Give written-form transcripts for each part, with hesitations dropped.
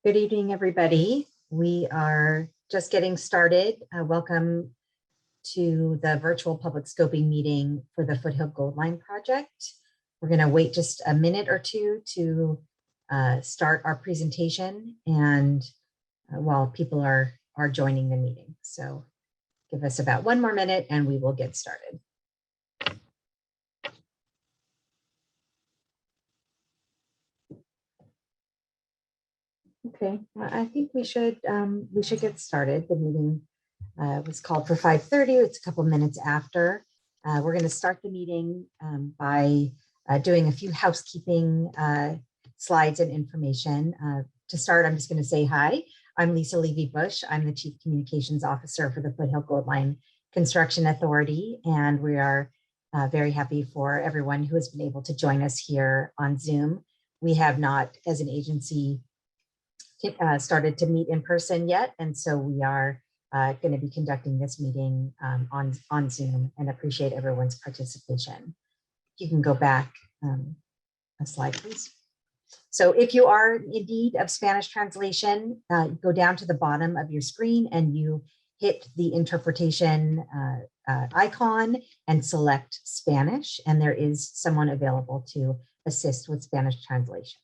Good evening, everybody. We are just getting started. Welcome to the virtual public scoping meeting for the Foothill Gold Line project. We're going to wait just a minute or two to start our presentation and while people are joining the meeting. So give us about one more minute and we will get started. Okay, I think we should get started. The meeting was called for 5:30. It's a couple minutes after. We're going to start the meeting by doing a few housekeeping slides and information. To start, I'm just going to say hi. I'm Lisa Levy-Bush. I'm the Chief Communications Officer for the Foothill Gold Line Construction Authority, and we are very happy for everyone who has been able to join us here on Zoom. We have not, as an agency, started to meet in person yet, and so we are going to be conducting this meeting on Zoom and appreciate everyone's participation. You can go back a slide, please. So if you are in need of Spanish translation, go down to the bottom of your screen and you hit the interpretation icon and select Spanish, and there is someone available to assist with Spanish translation.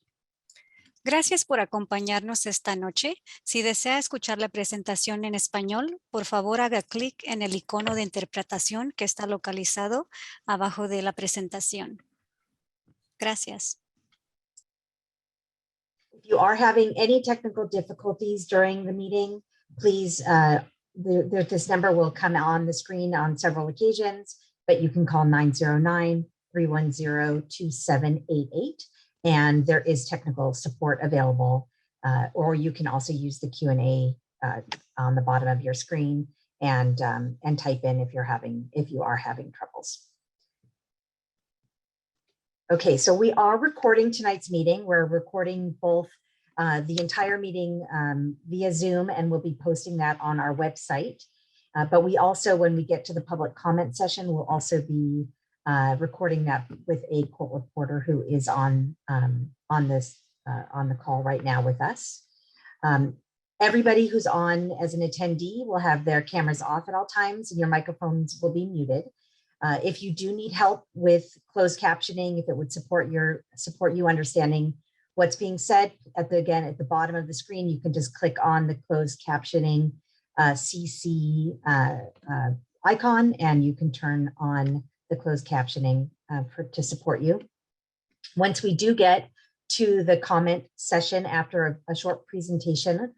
Gracias por acompañarnos esta noche. Si desea escuchar la presentación en español, por favor haga clic en el icono de interpretación que está localizado abajo de la presentación. Gracias. If you are having any technical difficulties during the meeting, please, this number will come on the screen on several occasions, but you can call 909-310-2788. And there is technical support available, or you can also use the Q&A on the bottom of your screen and type in if you are having troubles. Okay, so we are recording tonight's meeting. We're recording both the entire meeting via Zoom, and we'll be posting that on our website. But we also, when we get to the public comment session, we'll also be recording that with a court reporter who is on the call right now with us. Everybody who's on as an attendee will have their cameras off at all times and your microphones will be muted. If you do need help with closed captioning, if it would support you understanding what's being said, again at the bottom of the screen, you can just click on the closed captioning CC icon and you can turn on the closed captioning to support you. Once we do get to the comment session after a short presentation,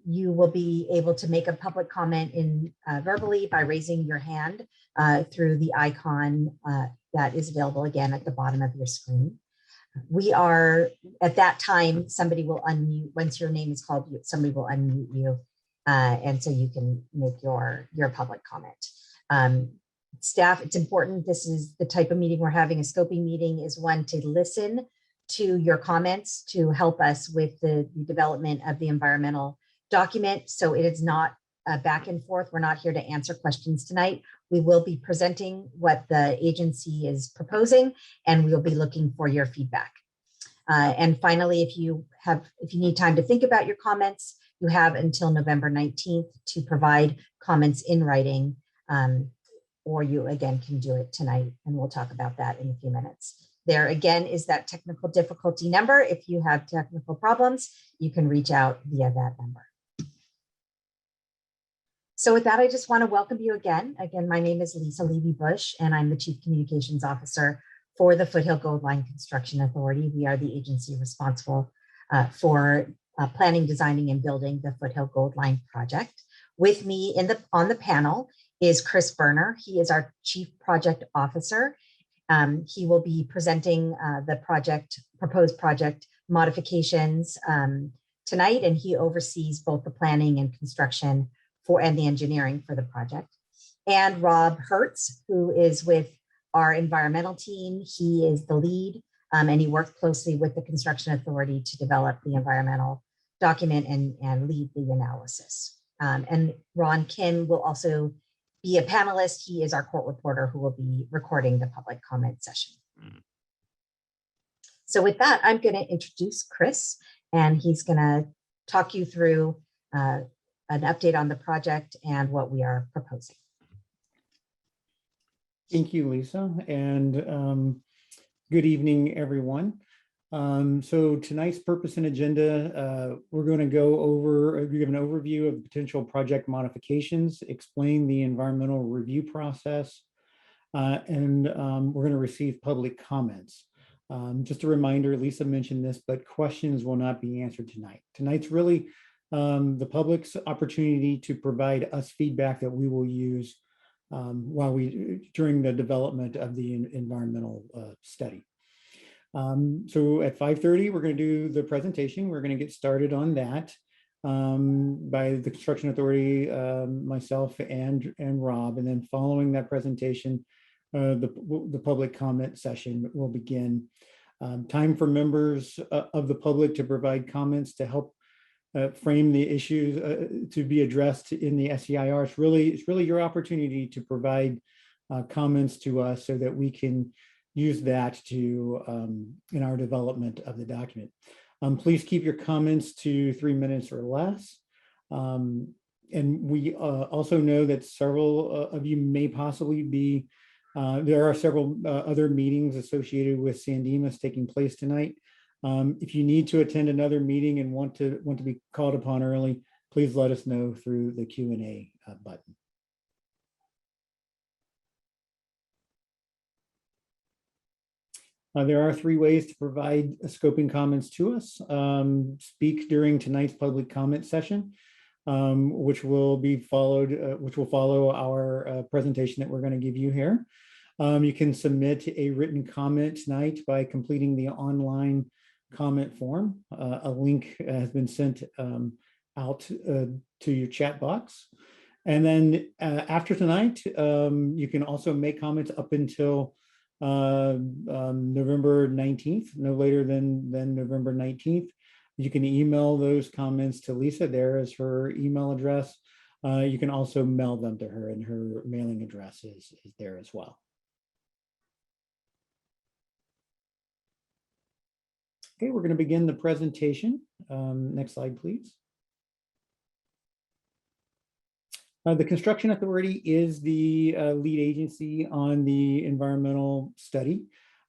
you will be able to make a public comment verbally by raising your hand through the icon that is available again at the bottom of your screen. We are, at that time, somebody will unmute, once your name is called, somebody will unmute you, and so you can make your public comment. Staff, it's important, this is the type of meeting we're having, a scoping meeting, is one to listen to your comments to help us with the development of the environmental document. So it is not back and forth. We're not here to answer questions tonight. We will be presenting what the agency is proposing, and we'll be looking for your feedback. And finally, if you need time to think about your comments, you have until November 19th to provide comments in writing. Or you again can do it tonight, and we'll talk about that in a few minutes. There again is that technical difficulty number. If you have technical problems, you can reach out via that number. So with that, I just want to welcome you again. Again, my name is Lisa Levy-Bush, and I'm the Chief Communications Officer for the Foothill Gold Line Construction Authority. We are the agency responsible for planning, designing, and building the Foothill Gold Line project. With me on the panel is Chris Berner. He is our Chief Project Officer. He will be presenting the proposed project modifications tonight, and he oversees both the planning and construction and the engineering for the project. And Rob Hertz, who is with our environmental team. He is the lead, and he worked closely with the construction authority to develop the environmental document and lead the analysis. And Ron Kim will also be a panelist. He is our court reporter who will be recording the public comment session. So with that, I'm going to introduce Chris, and he's going to talk you through an update on the project and what we are proposing. Thank you, Lisa, and good evening, everyone. So tonight's purpose and agenda, we're going to go over, give an overview of potential project modifications, explain the environmental review process, and we're going to receive public comments. Just a reminder, Lisa mentioned this, but questions will not be answered tonight. Tonight's really the public's opportunity to provide us feedback that we will use during the development of the environmental study. So at 5:30, we're going to do the presentation. We're going to get started on that by the Construction Authority, myself and Rob. And then following that presentation, the public comment session will begin. Time for members of the public to provide comments to help frame the issues to be addressed in the SEIR. It's really your opportunity to provide comments to us so that we can use that to in our development of the document. Please keep your comments to 3 minutes or less. And we also know that several of you may possibly be, there are several other meetings associated with San Dimas taking place tonight. If you need to attend another meeting and want to be called upon early, please let us know through the Q&A button. There are 3 ways to provide scoping comments to us. Speak during tonight's public comment session, which will follow our presentation that we're going to give you here. You can submit a written comment tonight by completing the online comment form. A link has been sent out to your chat box. And then after tonight, you can also make comments up until November 19th, no later than November 19th. You can email those comments to Lisa. There is her email address. You can also mail them to her, and her mailing address is there as well. Okay, we're going to begin the presentation. Next slide, please. The Construction Authority is the lead agency on the environmental study.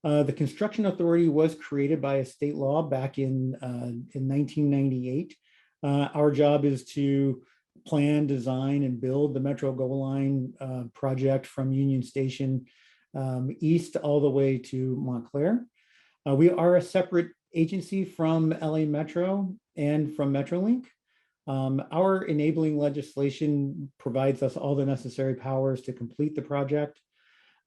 The Construction Authority was created by a state law back in 1998. Our job is to plan, design, and build the Metro Gold Line project from Union Station east all the way to Montclair. We are a separate agency from LA Metro and from Metrolink. Our enabling legislation provides us all the necessary powers to complete the project.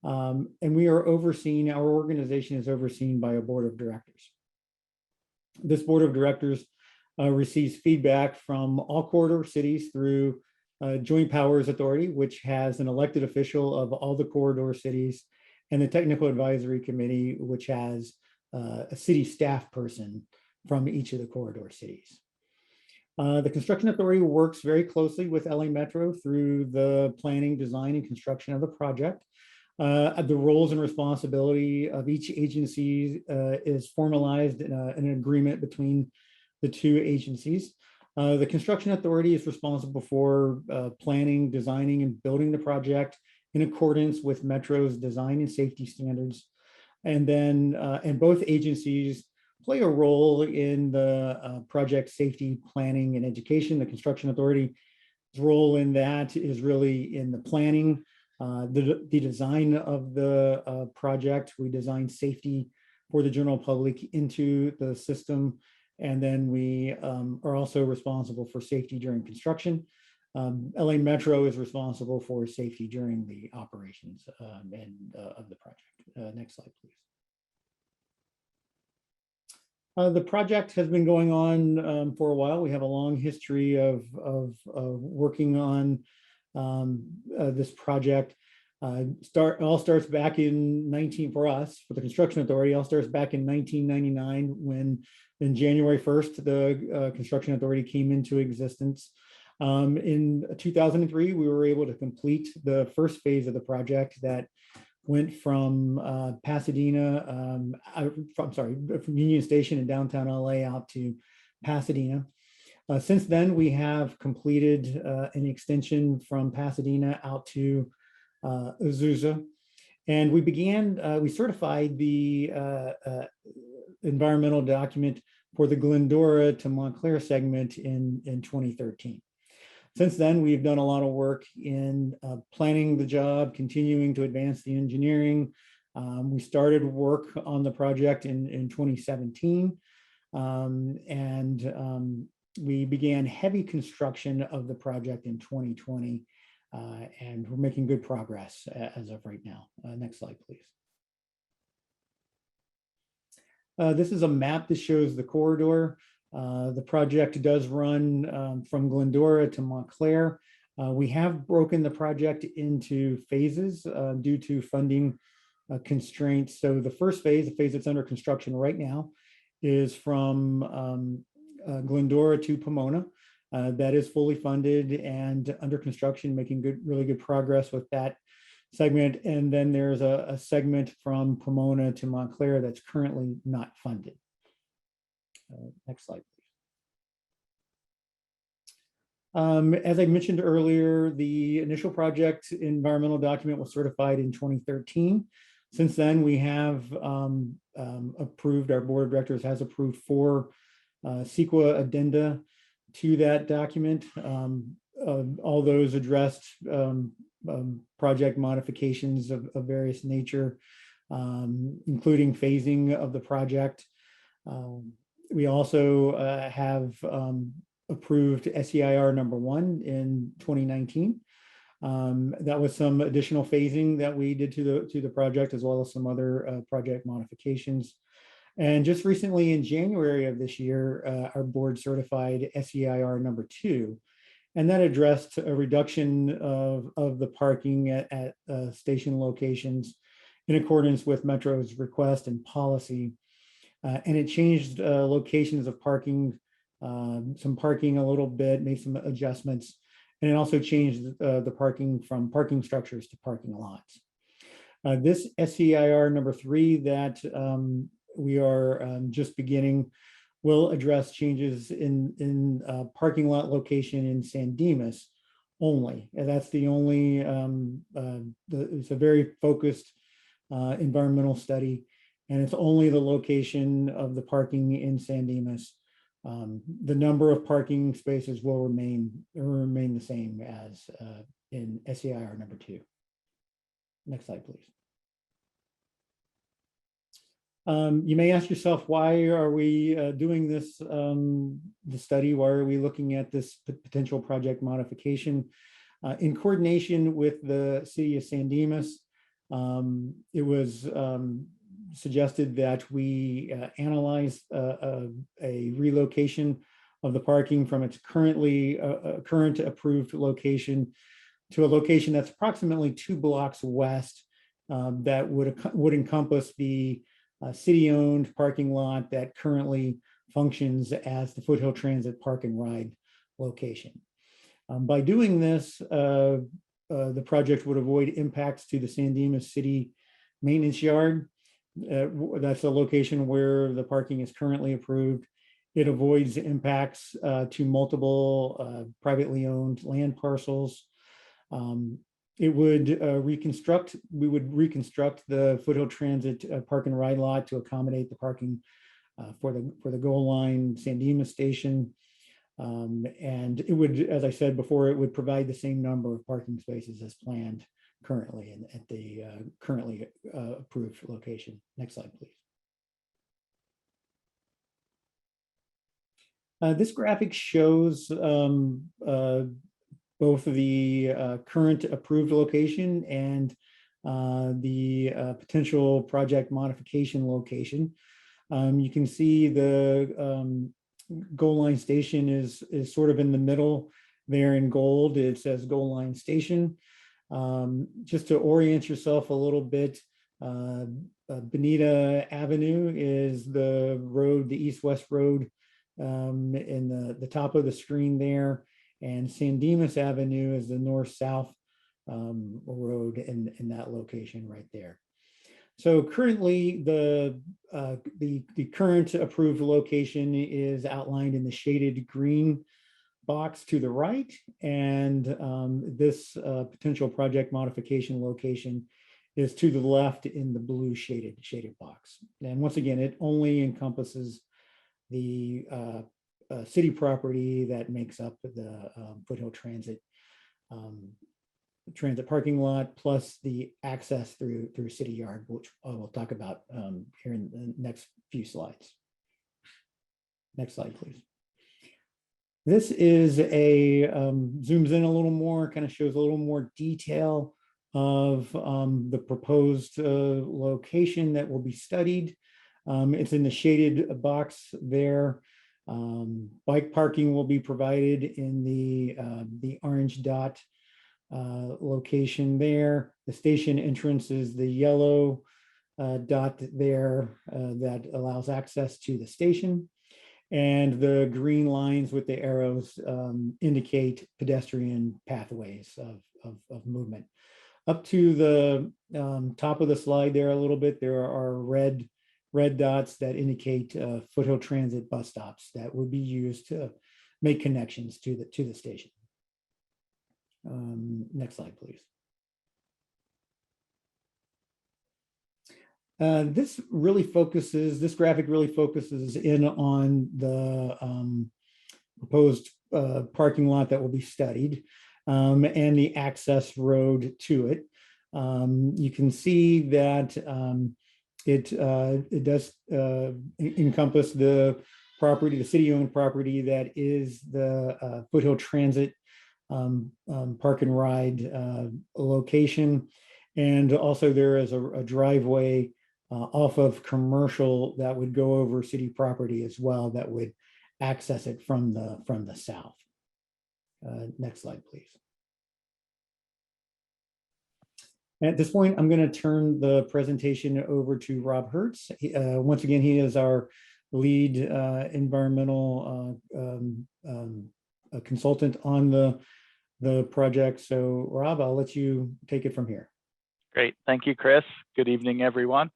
And our organization is overseen by a board of directors. This board of directors receives feedback from all corridor cities through Joint Powers Authority, which has an elected official of all the corridor cities, and the Technical Advisory Committee, which has a city staff person from each of the corridor cities. The Construction Authority works very closely with LA Metro through the planning, design, and construction of the project. The roles and responsibility of each agency is formalized in an agreement between the 2 agencies. The Construction Authority is responsible for planning, designing, and building the project in accordance with Metro's design and safety standards. And then, and both agencies play a role in the project safety planning and education. The Construction Authority's role in that is really in the planning, the design of the project. We design safety for the general public into the system. And then we are also responsible for safety during construction. LA Metro is responsible for safety during the operations of the project. Next slide, please. The project has been going on for a while. We have a long history of working on this project. All starts back in for the Construction Authority, all starts back in 1999 when in January 1st, the Construction Authority came into existence. In 2003, we were able to complete the first phase of the project that went from from Union Station in downtown LA out to Pasadena. Since then, we have completed an extension from Pasadena out to Azusa. And we certified the environmental document for the Glendora to Montclair segment in 2013. Since then, we've done a lot of work in planning the job, continuing to advance the engineering. We started work on the project in 2017, and we began heavy construction of the project in 2020, and we're making good progress as of right now. Next slide, please. This is a map that shows the corridor. The project does run from Glendora to Montclair. We have broken the project into phases due to funding constraints. So the first phase, the phase that's under construction right now, is from Glendora to Pomona. That is fully funded and under construction, making really good progress with that segment. And then there's a segment from Pomona to Montclair that's currently not funded. Next slide, please. As I mentioned earlier, the initial project environmental document was certified in 2013. Since then, we have approved, our board of directors has approved 4 CEQA addenda to that document. All those addressed project modifications of various nature, including phasing of the project. We also have approved SEIR number 1 in 2019. That was some additional phasing that we did to the project, as well as some other project modifications. And just recently in January of this year, our board certified SEIR number 2, and that addressed a reduction of the parking at station locations in accordance with Metro's request and policy. And it changed locations of parking, some parking a little bit, made some adjustments, and it also changed the parking from parking structures to parking lots. This SEIR number 3 that we are just beginning will address changes in parking lot location in San Dimas only. And that's the only, it's a very focused environmental study, and it's only the location of the parking in San Dimas. The number of parking spaces will remain the same as in SEIR number 2. Next slide, please. You may ask yourself, why are we doing this the study? Why are we looking at this potential project modification? In coordination with the city of San Dimas, it was suggested that we analyze a relocation of the parking from its current approved location to a location that's approximately 2 blocks west, that would encompass the city-owned parking lot that currently functions as the Foothill Transit Park and Ride location. By doing this, the project would avoid impacts to the San Dimas City Maintenance Yard. That's a location where the parking is currently approved. It avoids impacts to multiple privately owned land parcels. It would we would reconstruct the Foothill Transit Park and Ride lot to accommodate the parking for the Gold Line San Dimas station. And it would, as I said before, it would provide the same number of parking spaces as planned currently at the currently approved location. Next slide, please. This graphic shows both the current approved location and the potential project modification location. You can see the Gold Line Station is sort of in the middle there in gold. It says Gold Line Station. Just to orient yourself a little bit, Bonita Avenue is the road, the east-west road in the top of the screen there. And San Dimas Avenue is the north-south road in that location right there. So currently, the current approved location is outlined in the shaded green box to the right, and this potential project modification location is to the left in the blue shaded box. And once again, it only encompasses the city property that makes up the Foothill Transit parking lot, plus the access through City Yard, which I will talk about here in the next few slides. Next slide, please. This is zooms in a little more, kind of shows a little more detail of the proposed location that will be studied. It's in the shaded box there. Bike parking will be provided in the orange dot location there. The station entrance is the yellow dot there that allows access to the station. And the green lines with the arrows indicate pedestrian pathways of movement. Up to the top of the slide there a little bit, there are red dots that indicate Foothill Transit bus stops that would be used to make connections to the station. Next slide, please. This graphic really focuses in on the proposed parking lot that will be studied and the access road to it. You can see that it does encompass the property, the city-owned property that is the Foothill Transit park and ride location. And also there is a driveway off of Commercial that would go over city property as well, that would access it from the south. Next slide, please. At this point, I'm going to turn the presentation over to Rob Hertz. Once again, he is our lead environmental consultant on the project. So Rob, I'll let you take it from here. Great. Thank you, Chris. Good evening, everyone.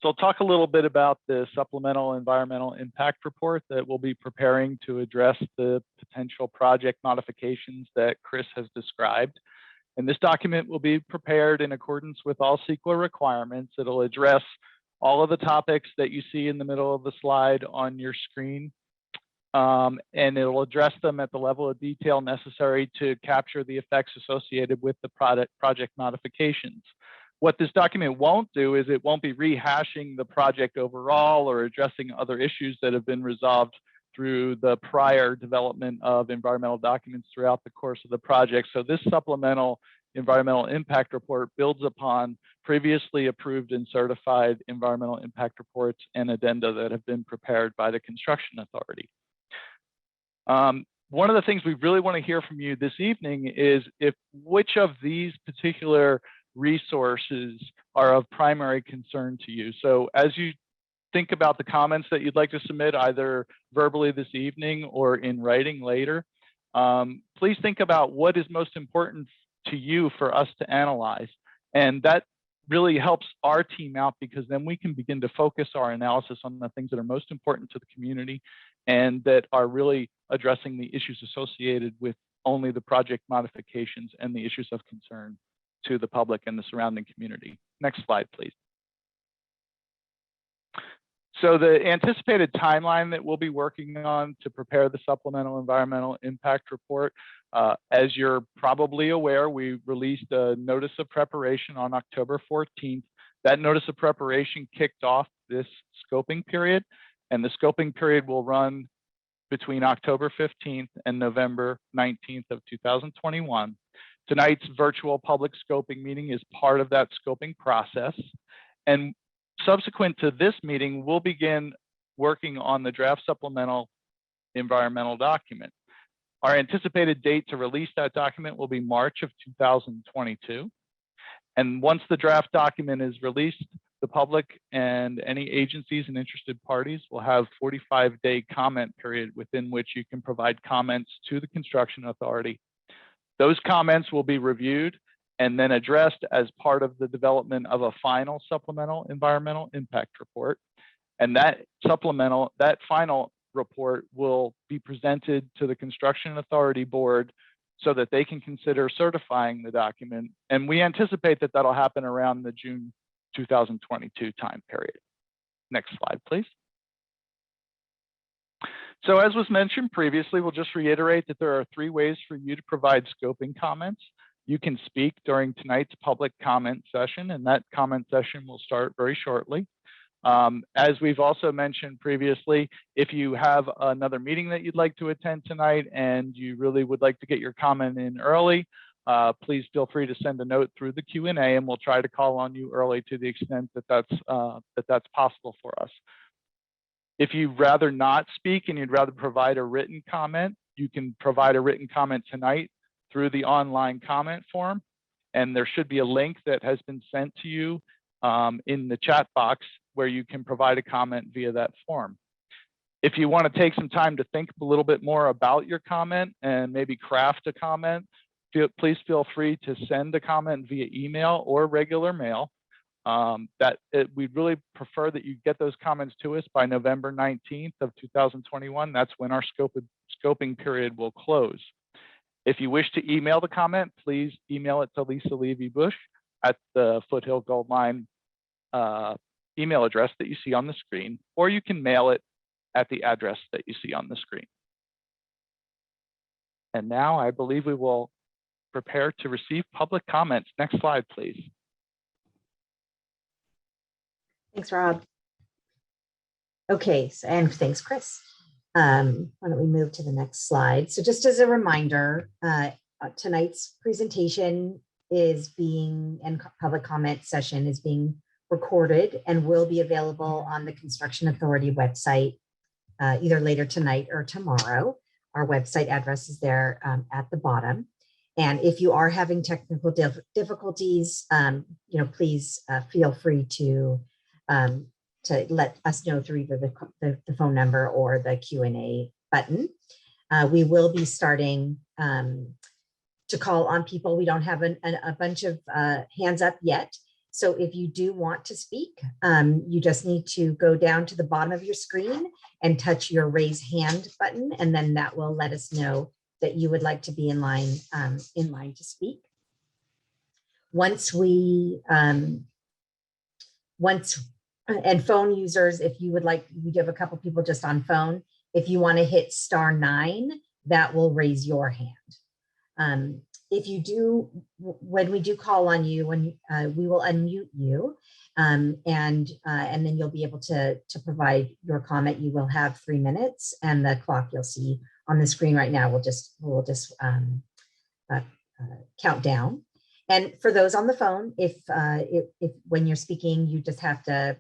So I'll talk a little bit about the supplemental environmental impact report that we'll be preparing to address the potential project modifications that Chris has described. And this document will be prepared in accordance with all CEQA requirements. It'll address all of the topics that you see in the middle of the slide on your screen. And it'll address them at the level of detail necessary to capture the effects associated with the project modifications. What this document won't do is it won't be rehashing the project overall or addressing other issues that have been resolved through the prior development of environmental documents throughout the course of the project. So this supplemental environmental impact report builds upon previously approved and certified environmental impact reports and addenda that have been prepared by the construction authority. One of the things we really want to hear from you this evening is which of these particular resources are of primary concern to you. So as you think about the comments that you'd like to submit either verbally this evening or in writing later, please think about what is most important to you for us to analyze. And that really helps our team out, because then we can begin to focus our analysis on the things that are most important to the community and that are really addressing the issues associated with only the project modifications and the issues of concern to the public and the surrounding community. Next slide, please. So the anticipated timeline that we'll be working on to prepare the supplemental environmental impact report, as you're probably aware, we released a notice of preparation on October 14th. That notice of preparation kicked off this scoping period, and the scoping period will run between October 15th and November 19th of 2021. Tonight's virtual public scoping meeting is part of that scoping process. And subsequent to this meeting, we'll begin working on the draft supplemental environmental document. Our anticipated date to release that document will be March of 2022. And once the draft document is released, the public and any agencies and interested parties will have 45-day comment period within which you can provide comments to the construction authority. Those comments will be reviewed and then addressed as part of the development of a final supplemental environmental impact report. And that final report will be presented to the Construction Authority Board so that they can consider certifying the document. And we anticipate that that'll happen around the June 2022 time period. Next slide, please. So as was mentioned previously, we'll just reiterate that there are 3 ways for you to provide scoping comments. You can speak during tonight's public comment session, and that comment session will start very shortly. As we've also mentioned previously, if you have another meeting that you'd like to attend tonight and you really would like to get your comment in early, please feel free to send a note through the Q&A, and we'll try to call on you early to the extent that that's possible for us. If you'd rather not speak and you'd rather provide a written comment, you can provide a written comment tonight through the online comment form, and there should be a link that has been sent to you in the chat box where you can provide a comment via that form. If you want to take some time to think a little bit more about your comment and maybe craft a comment, please feel free to send a comment via email or regular mail. We'd really prefer that you get those comments to us by November 19th of 2021. That's when our scoping period will close. If you wish to email the comment, please email it to Lisa Levy-Bush at the Foothill Gold Mine email address that you see on the screen, or you can mail it at the address that you see on the screen. And now I believe we will prepare to receive public comments. Next slide, please. Thanks, Rob. Okay, and thanks, Chris. Why don't we move to the next slide? So just as a reminder, tonight's presentation and public comment session is being recorded and will be available on the Construction Authority website either later tonight or tomorrow. Our website address is there at the bottom. And if you are having technical difficulties, please feel free to let us know through either the phone number or the Q&A button. We will be starting to call on people. We don't have a bunch of hands up yet. So if you do want to speak, you just need to go down to the bottom of your screen and touch your raise hand button, and then that will let us know that you would like to be in line to speak. And phone users, if you would like, we do have a couple people just on phone. If you want to hit *9, that will raise your hand. If you do, when we do call on you, we will unmute you, and then you'll be able to provide your comment. You will have 3 minutes, and the clock you'll see on the screen right now will just count down. And for those on the phone, if when you're speaking, you just have to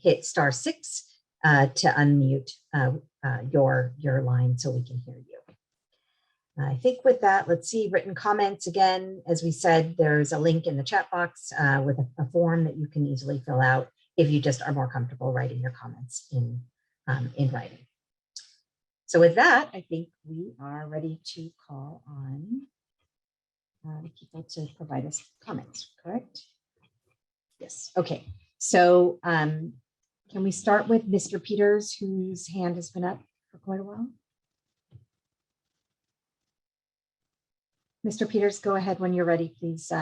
hit *6 to unmute your line so we can hear you. I think with that, let's see, written comments. Again, as we said, there's a link in the chat box with a form that you can easily fill out if you just are more comfortable writing your comments in writing. So with that, I think we are ready to call on people to provide us comments, correct? Yes, okay. So can we start with Mr. Peters, whose hand has been up for quite a while? Mr. Peters, go ahead when you're ready, please.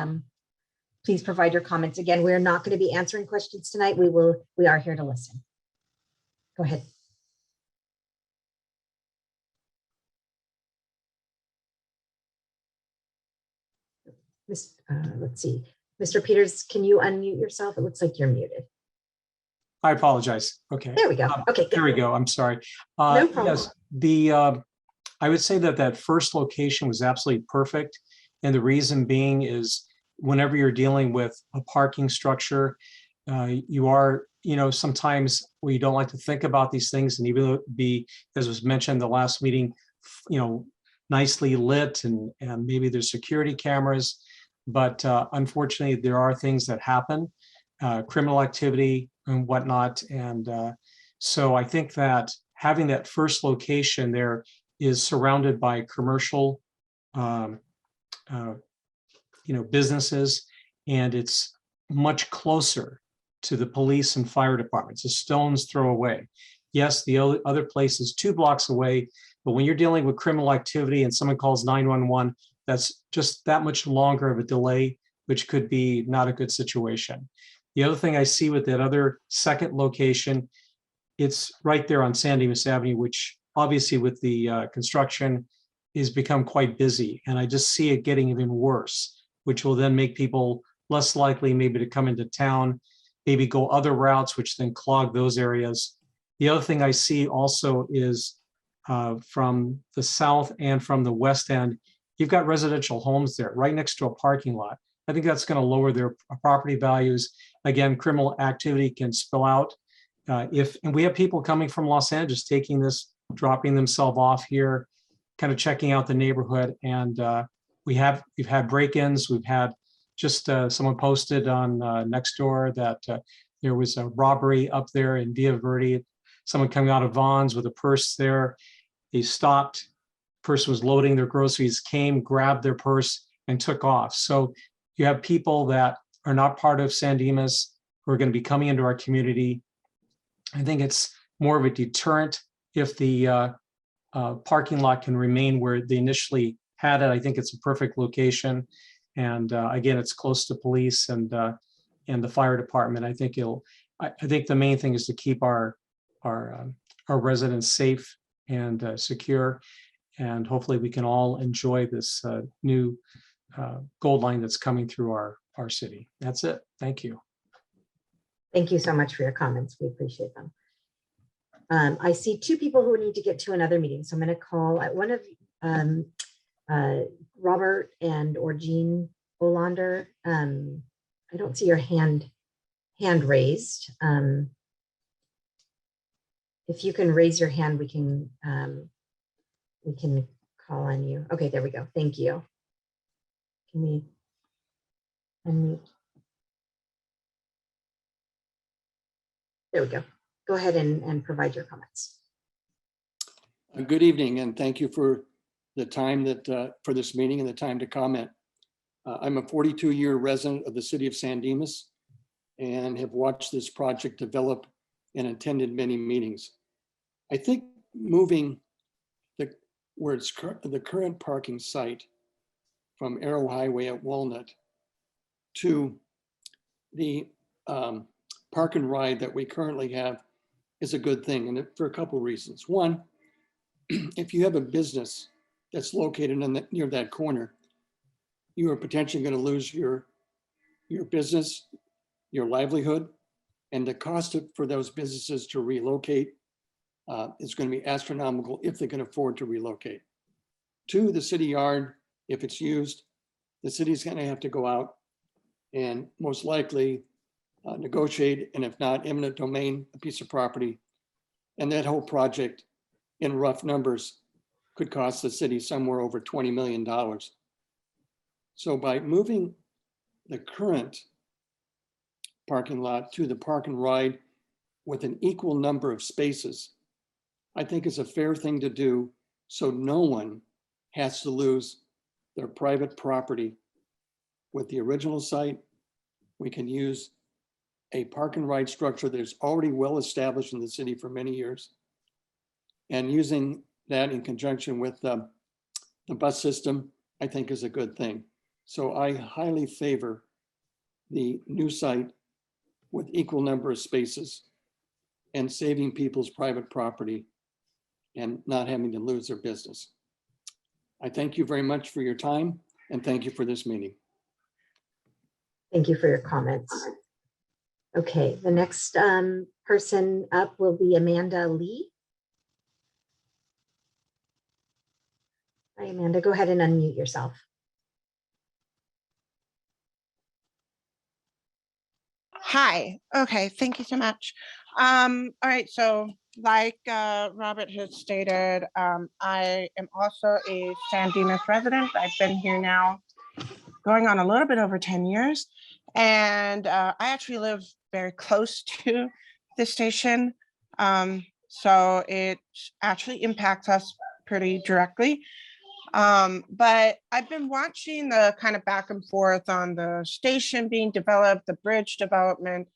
Please provide your comments. Again, we're not going to be answering questions tonight. We are here to listen. Go ahead. Let's see. Mr. Peters, can you unmute yourself? It looks like you're muted. I apologize. Okay. There we go. Okay. There we go. I'm sorry. No problem. Yes, I would say that first location was absolutely perfect. And the reason being is whenever you're dealing with a parking structure, you are, sometimes we don't like to think about these things, and even though it be, as was mentioned in the last meeting, nicely lit and maybe there's security cameras, but unfortunately there are things that happen, criminal activity and whatnot. And so I think that having that first location there is surrounded by commercial, businesses, and it's much closer to the police and fire departments, a stone's throw away. Yes, the other place is 2 blocks away, but when you're dealing with criminal activity and someone calls 911, that's just that much longer of a delay, which could be not a good situation. The other thing I see with that other second location, it's right there on San Dimas Avenue, which obviously with the construction is become quite busy. And I just see it getting even worse, which will then make people less likely maybe to come into town, maybe go other routes, which then clog those areas. The other thing I see also is from the south and from the west end, you've got residential homes there right next to a parking lot. I think that's going to lower their property values. Again, criminal activity can spill out. And we have people coming from Los Angeles taking this, dropping themselves off here, kind of checking out the neighborhood. And we've had break-ins. We've had just someone posted on Nextdoor that there was a robbery up there in Villa Verde. Someone coming out of Vaughn's with a purse there. They stopped. Person was loading their groceries, came, grabbed their purse, and took off. So you have people that are not part of San Dimas who are going to be coming into our community. I think it's more of a deterrent if the parking lot can remain where they initially had it. I think it's a perfect location. And again, it's close to police and the fire department. I think I think the main thing is to keep our residents safe and secure. And hopefully we can all enjoy this new gold line that's coming through our city. That's it. Thank you. Thank you so much for your comments. We appreciate them. I see 2 people who need to get to another meeting. So I'm going to call one of Robert or Jean Olander. I don't see your hand raised. If you can raise your hand, we can call on you. Okay, there we go. Thank you. Can we unmute? There we go. Go ahead and provide your comments. Good evening, and thank you for the time for this meeting and the time to comment. I'm a 42-year resident of the city of San Dimas and have watched this project develop and attended many meetings. I think moving where it's the current parking site from Arrow Highway at Walnut to the park and ride that we currently have is a good thing, and for a couple of reasons. One, if you have a business that's located near that corner, you are potentially going to lose your business, your livelihood, and the cost for those businesses to relocate is going to be astronomical if they can afford to relocate. 2, the city yard, if it's used, the city's going to have to go out and most likely negotiate, and if not eminent domain, a piece of property. And that whole project in rough numbers could cost the city somewhere over $20 million. So by moving the current parking lot to the park and ride with an equal number of spaces, I think is a fair thing to do, so no one has to lose their private property. With the original site, we can use a park and ride structure that is already well established in the city for many years. And using that in conjunction with the bus system, I think is a good thing. So I highly favor the new site with equal number of spaces and saving people's private property and not having to lose their business. I thank you very much for your time and thank you for this meeting. Thank you for your comments. Okay, the next person up will be Amanda Lee. Hi, Amanda, go ahead and unmute yourself. Hi, okay, thank you so much. All right, so like Robert has stated, I am also a San Dimas resident. I've been here now going on a little bit over 10 years. And I actually live very close to the station. So it actually impacts us pretty directly. But I've been watching the kind of back and forth on the station being developed, the bridge development,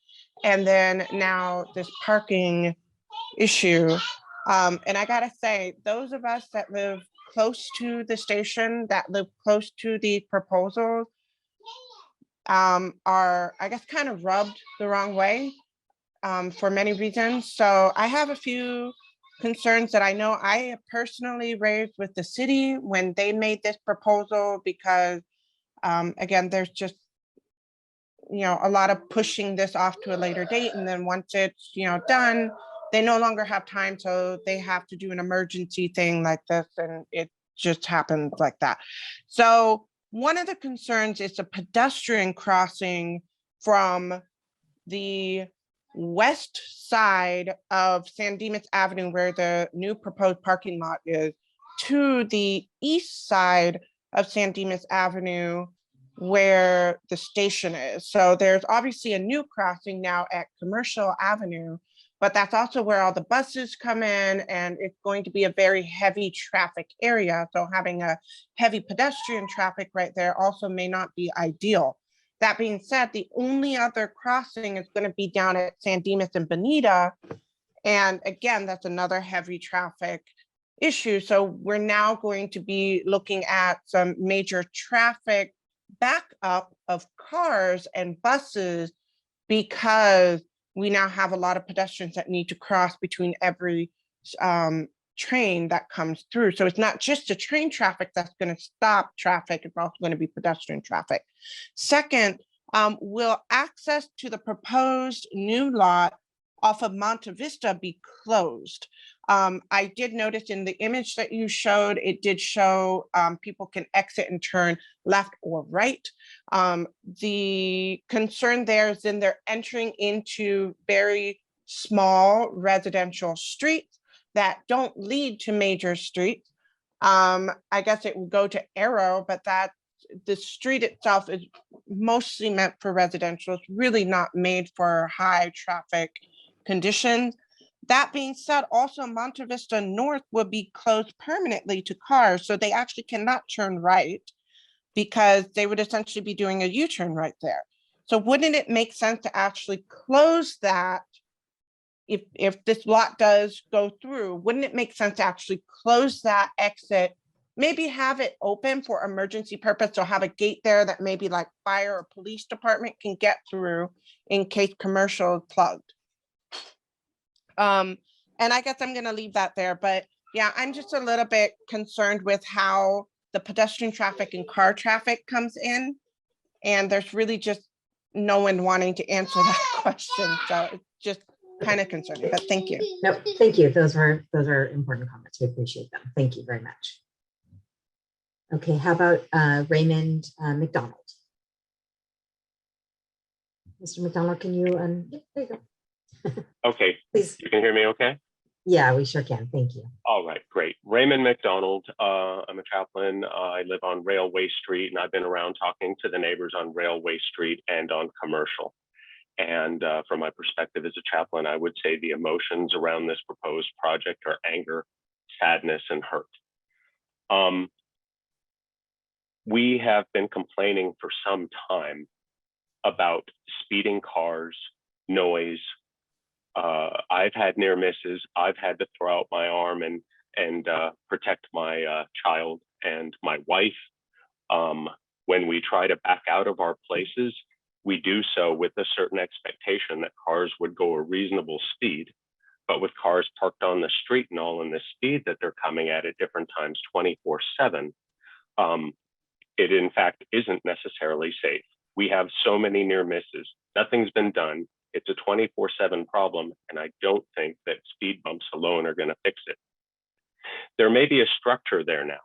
and then now this parking issue. And I gotta say, those of us that live close to the station, that live close to the proposals, are, I guess, kind of rubbed the wrong way for many reasons. So I have a few concerns that I know I personally raised with the city when they made this proposal, because again, there's just, you know, a lot of pushing this off to a later date. And then once it's, you know, done, they no longer have time. So they have to do an emergency thing like this. And it just happens like that. So one of the concerns is a pedestrian crossing from the west side of San Dimas Avenue, where the new proposed parking lot is, to the east side of San Dimas Avenue, where the station is. So there's obviously a new crossing now at Commercial Avenue, but that's also where all the buses come in, and it's going to be a very heavy traffic area. So having a heavy pedestrian traffic right there also may not be ideal. That being said, the only other crossing is going to be down at San Dimas and Bonita. And again, that's another heavy traffic issue. So we're now going to be looking at some major traffic backup of cars and buses, because we now have a lot of pedestrians that need to cross between every train that comes through. So it's not just the train traffic that's going to stop traffic, it's also going to be pedestrian traffic. Second, will access to the proposed new lot off of Monte Vista be closed? I did notice in the image that you showed, it did show people can exit and turn left or right. The concern there is then they're entering into very small residential streets that don't lead to major streets. I guess it would go to Arrow, but that the street itself is mostly meant for residential. It's really not made for high traffic conditions. That being said, also Monte Vista North will be closed permanently to cars, so they actually cannot turn right, because they would essentially be doing a U-turn right there. So wouldn't it make sense to actually close that? If this lot does go through, wouldn't it make sense to actually close that exit, maybe have it open for emergency purpose, or have a gate there that maybe like fire or police department can get through in case commercial is plugged? And I guess I'm going to leave that there, but yeah, I'm just a little bit concerned with how the pedestrian traffic and car traffic comes in, and there's really just no one wanting to answer that question. So it's just kind of concerning, but thank you. No, thank you. Those are important comments. We appreciate them. Thank you very much. Okay, how about Raymond McDonald? Mr. McDonald, can you, there you go. Okay, Please. You can hear me okay? Yeah, we sure can. Thank you. All right, great. Raymond McDonald. I'm a chaplain. I live on Railway Street, and I've been around talking to the neighbors on Railway Street and on Commercial. And from my perspective as a chaplain, I would say the emotions around this proposed project are anger, sadness, and hurt. We have been complaining for some time about speeding cars, noise. I've had near misses. I've had to throw out my arm and protect my child and my wife. When we try to back out of our places, we do so with a certain expectation that cars would go a reasonable speed. But with cars parked on the street and all in the speed that they're coming at different times 24/7, it in fact isn't necessarily safe. We have so many near misses. Nothing's been done. It's a 24/7 problem, and I don't think that speed bumps alone are going to fix it. There may be a structure there now,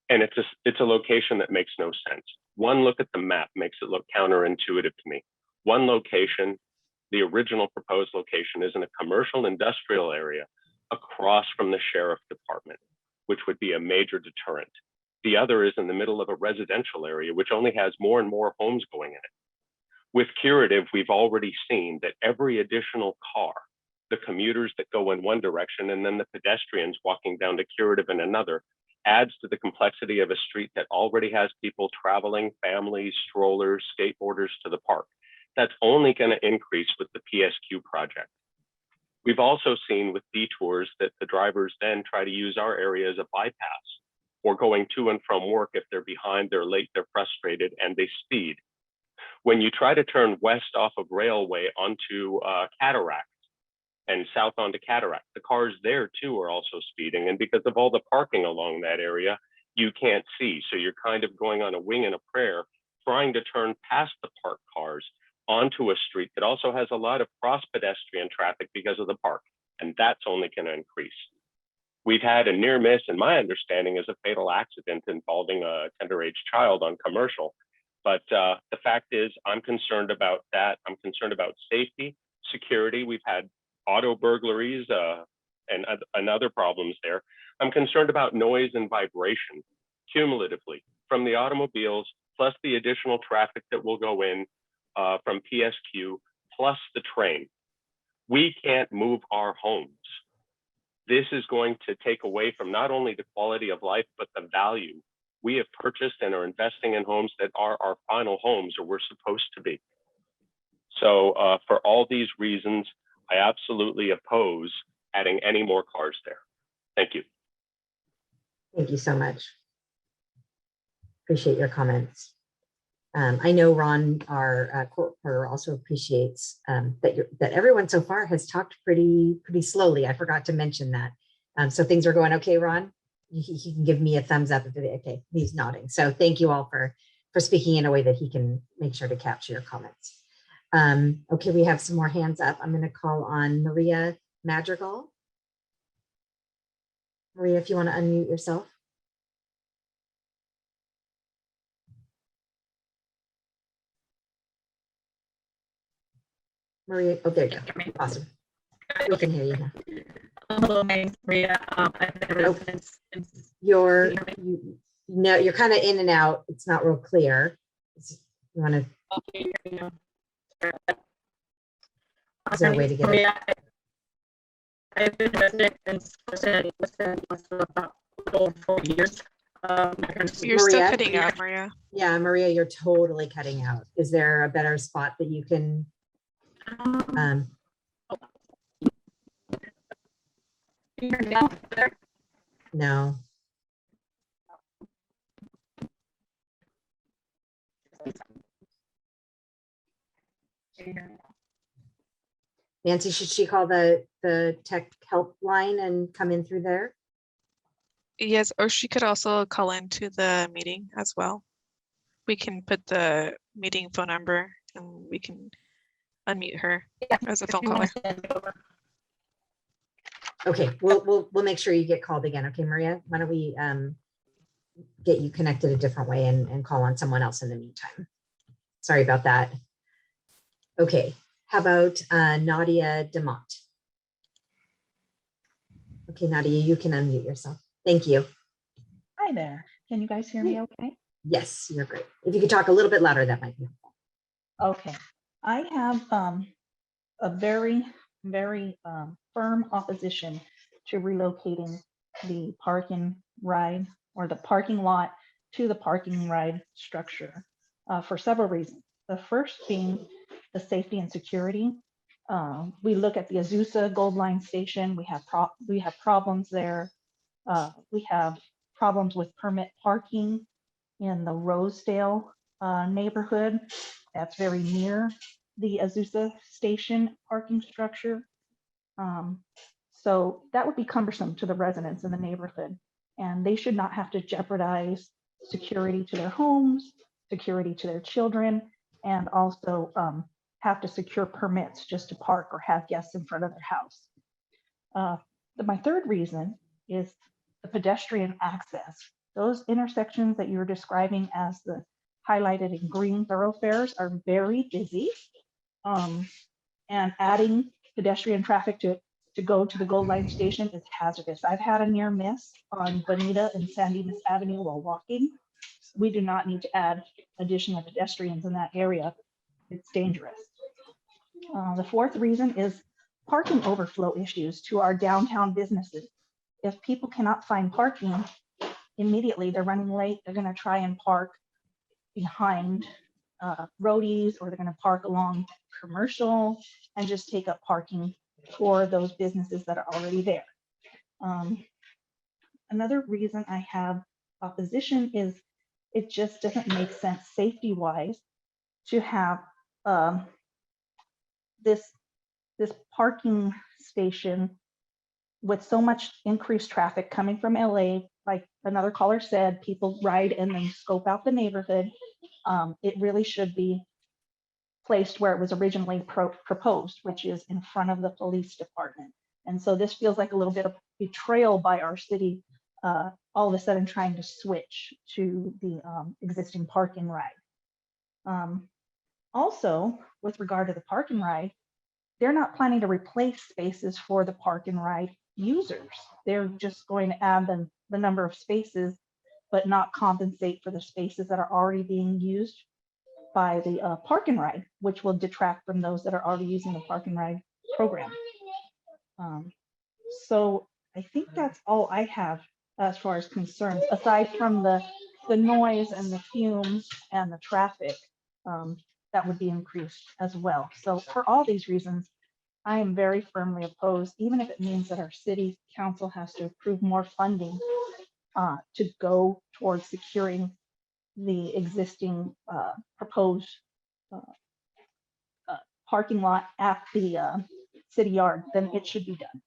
and it's a location that makes no sense. One look at the map makes it look counterintuitive to me. One location, the original proposed location, is in a commercial industrial area across from the sheriff department, which would be a major deterrent. The other is in the middle of a residential area, which only has more and more homes going in it. With Curative, we've already seen that every additional car, the commuters that go in one direction and then the pedestrians walking down to Curative in another, adds to the complexity of a street that already has people traveling, families, strollers, skateboarders to the park. That's only going to increase with the PSQ project. We've also seen with detours that the drivers then try to use our area as a bypass, or going to and from work. If they're behind, they're late, they're frustrated, and they speed. When you try to turn west off of Railway onto Cataract and south onto Cataract, the cars there too are also speeding. And because of all the parking along that area, you can't see. So you're kind of going on a wing and a prayer, trying to turn past the parked cars onto a street that also has a lot of cross pedestrian traffic because of the park. And that's only going to increase. We've had a near miss, and my understanding is a fatal accident involving a tender age child on Commercial. But the fact is, I'm concerned about that. I'm concerned about safety, security. We've had auto burglaries and other problems there. I'm concerned about noise and vibration cumulatively from the automobiles, plus the additional traffic that will go in from PSQ, plus the train. We can't move our homes. This is going to take away from not only the quality of life, but the value. We have purchased and are investing in homes that are our final homes, or we're supposed to be. So for all these reasons, I absolutely oppose adding any more cars there. Thank you. Thank you so much. Appreciate your comments. I know Ron, our court reporter, also appreciates that everyone so far has talked pretty slowly. I forgot to mention that. So things are going okay, Ron? He can give me a thumbs up if it, okay, he's nodding. So thank you all for speaking in a way that he can make sure to capture your comments. Okay, we have some more hands up. I'm going to call on Maria Madrigal. Maria, if you want to unmute yourself. Maria, oh, there you go. Awesome. We can hear you now. Hello, my name's Maria. I've been a resident since. You're kind of in and out. It's not real clear. You want to? Is there a way to get it? I've been a resident since about over 4 years. You're still cutting out, Maria. Yeah, Maria, you're totally cutting out. Is there a better spot that you can? No. Nancy, should she call the tech help line and come in through there? Yes, or she could also call into the meeting as well. We can put the meeting phone number and we can unmute her as a phone caller. Okay, we'll make sure you get called again. Okay, Maria, why don't we get you connected a different way and call on someone else in the meantime. Sorry about that. Okay, how about Nadia DeMott? Okay, Nadia, you can unmute yourself. Thank you. Hi there. Can you guys hear me okay? Yes, you're great. If you could talk a little bit louder, that might be helpful. Okay. I have a very firm opposition to relocating the park and ride, or the parking lot to the parking ride structure for several reasons. The first being the safety and security. We look at the Azusa Gold Line station. We have problems there. We have problems with permit parking in the Rosedale neighborhood. That's very near the Azusa station parking structure. So that would be cumbersome to the residents in the neighborhood, and they should not have to jeopardize security to their homes, security to their children, and also have to secure permits just to park or have guests in front of their house. My third reason is the pedestrian access. Those intersections that you were describing as the highlighted in green thoroughfares are very busy. And adding pedestrian traffic to go to the Gold Line station is hazardous. I've had a near miss on Bonita and San Dimas Avenue while walking. We do not need to add additional pedestrians in that area. It's dangerous. The fourth reason is parking overflow issues to our downtown businesses. If people cannot find parking, immediately they're running late, they're going to try and park behind roadies, or they're going to park along commercial and just take up parking for those businesses that are already there. Another reason I have opposition is it just doesn't make sense safety wise to have this parking station with so much increased traffic coming from LA. Like another caller said, people ride and then scope out the neighborhood. It really should be placed where it was originally proposed, which is in front of the police department. And so this feels like a little bit of betrayal by our city, all of a sudden trying to switch to the existing parking ride. Also, with regard to the parking ride, they're not planning to replace spaces for the park and ride users. They're just going to add the number of spaces, but not compensate for the spaces that are already being used by the park and ride, which will detract from those that are already using the park and ride program. So I think that's all I have as far as concerns, aside from the noise and the fumes and the traffic that would be increased as well. So for all these reasons, I am very firmly opposed, even if it means that our city council has to approve more funding to go towards securing the existing proposed parking lot at the city yard, then it should be done.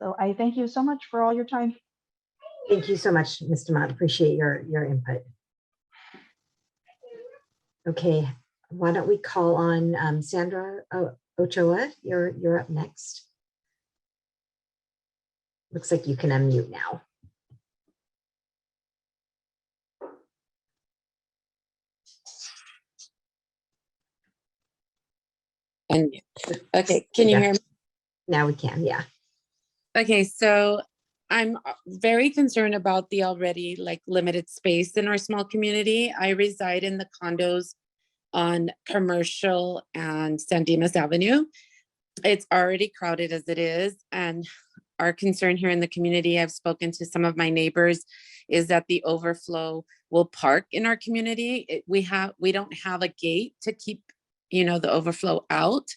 So I thank you so much for all your time. Thank you so much, Ms. DeMott. Appreciate your input. Okay, why don't we call on Sandra Ochoa? You're up next. Looks like you can unmute now. And okay, can you hear me? Now we can, yeah. Okay, so I'm very concerned about the already like limited space in our small community. I reside in the condos on Commercial and San Dimas Avenue. It's already crowded as it is, and our concern here in the community, I've spoken to some of my neighbors, is that the overflow will park in our community. We don't have a gate to keep, you know, the overflow out,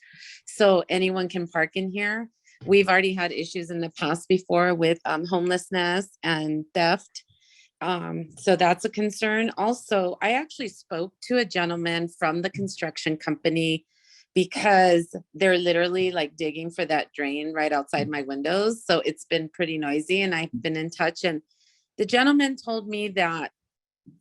so anyone can park in here. We've already had issues in the past before with homelessness and theft. So that's a concern. Also, I actually spoke to a gentleman from the construction company because they're literally like digging for that drain right outside my windows. So it's been pretty noisy, and I've been in touch, and the gentleman told me that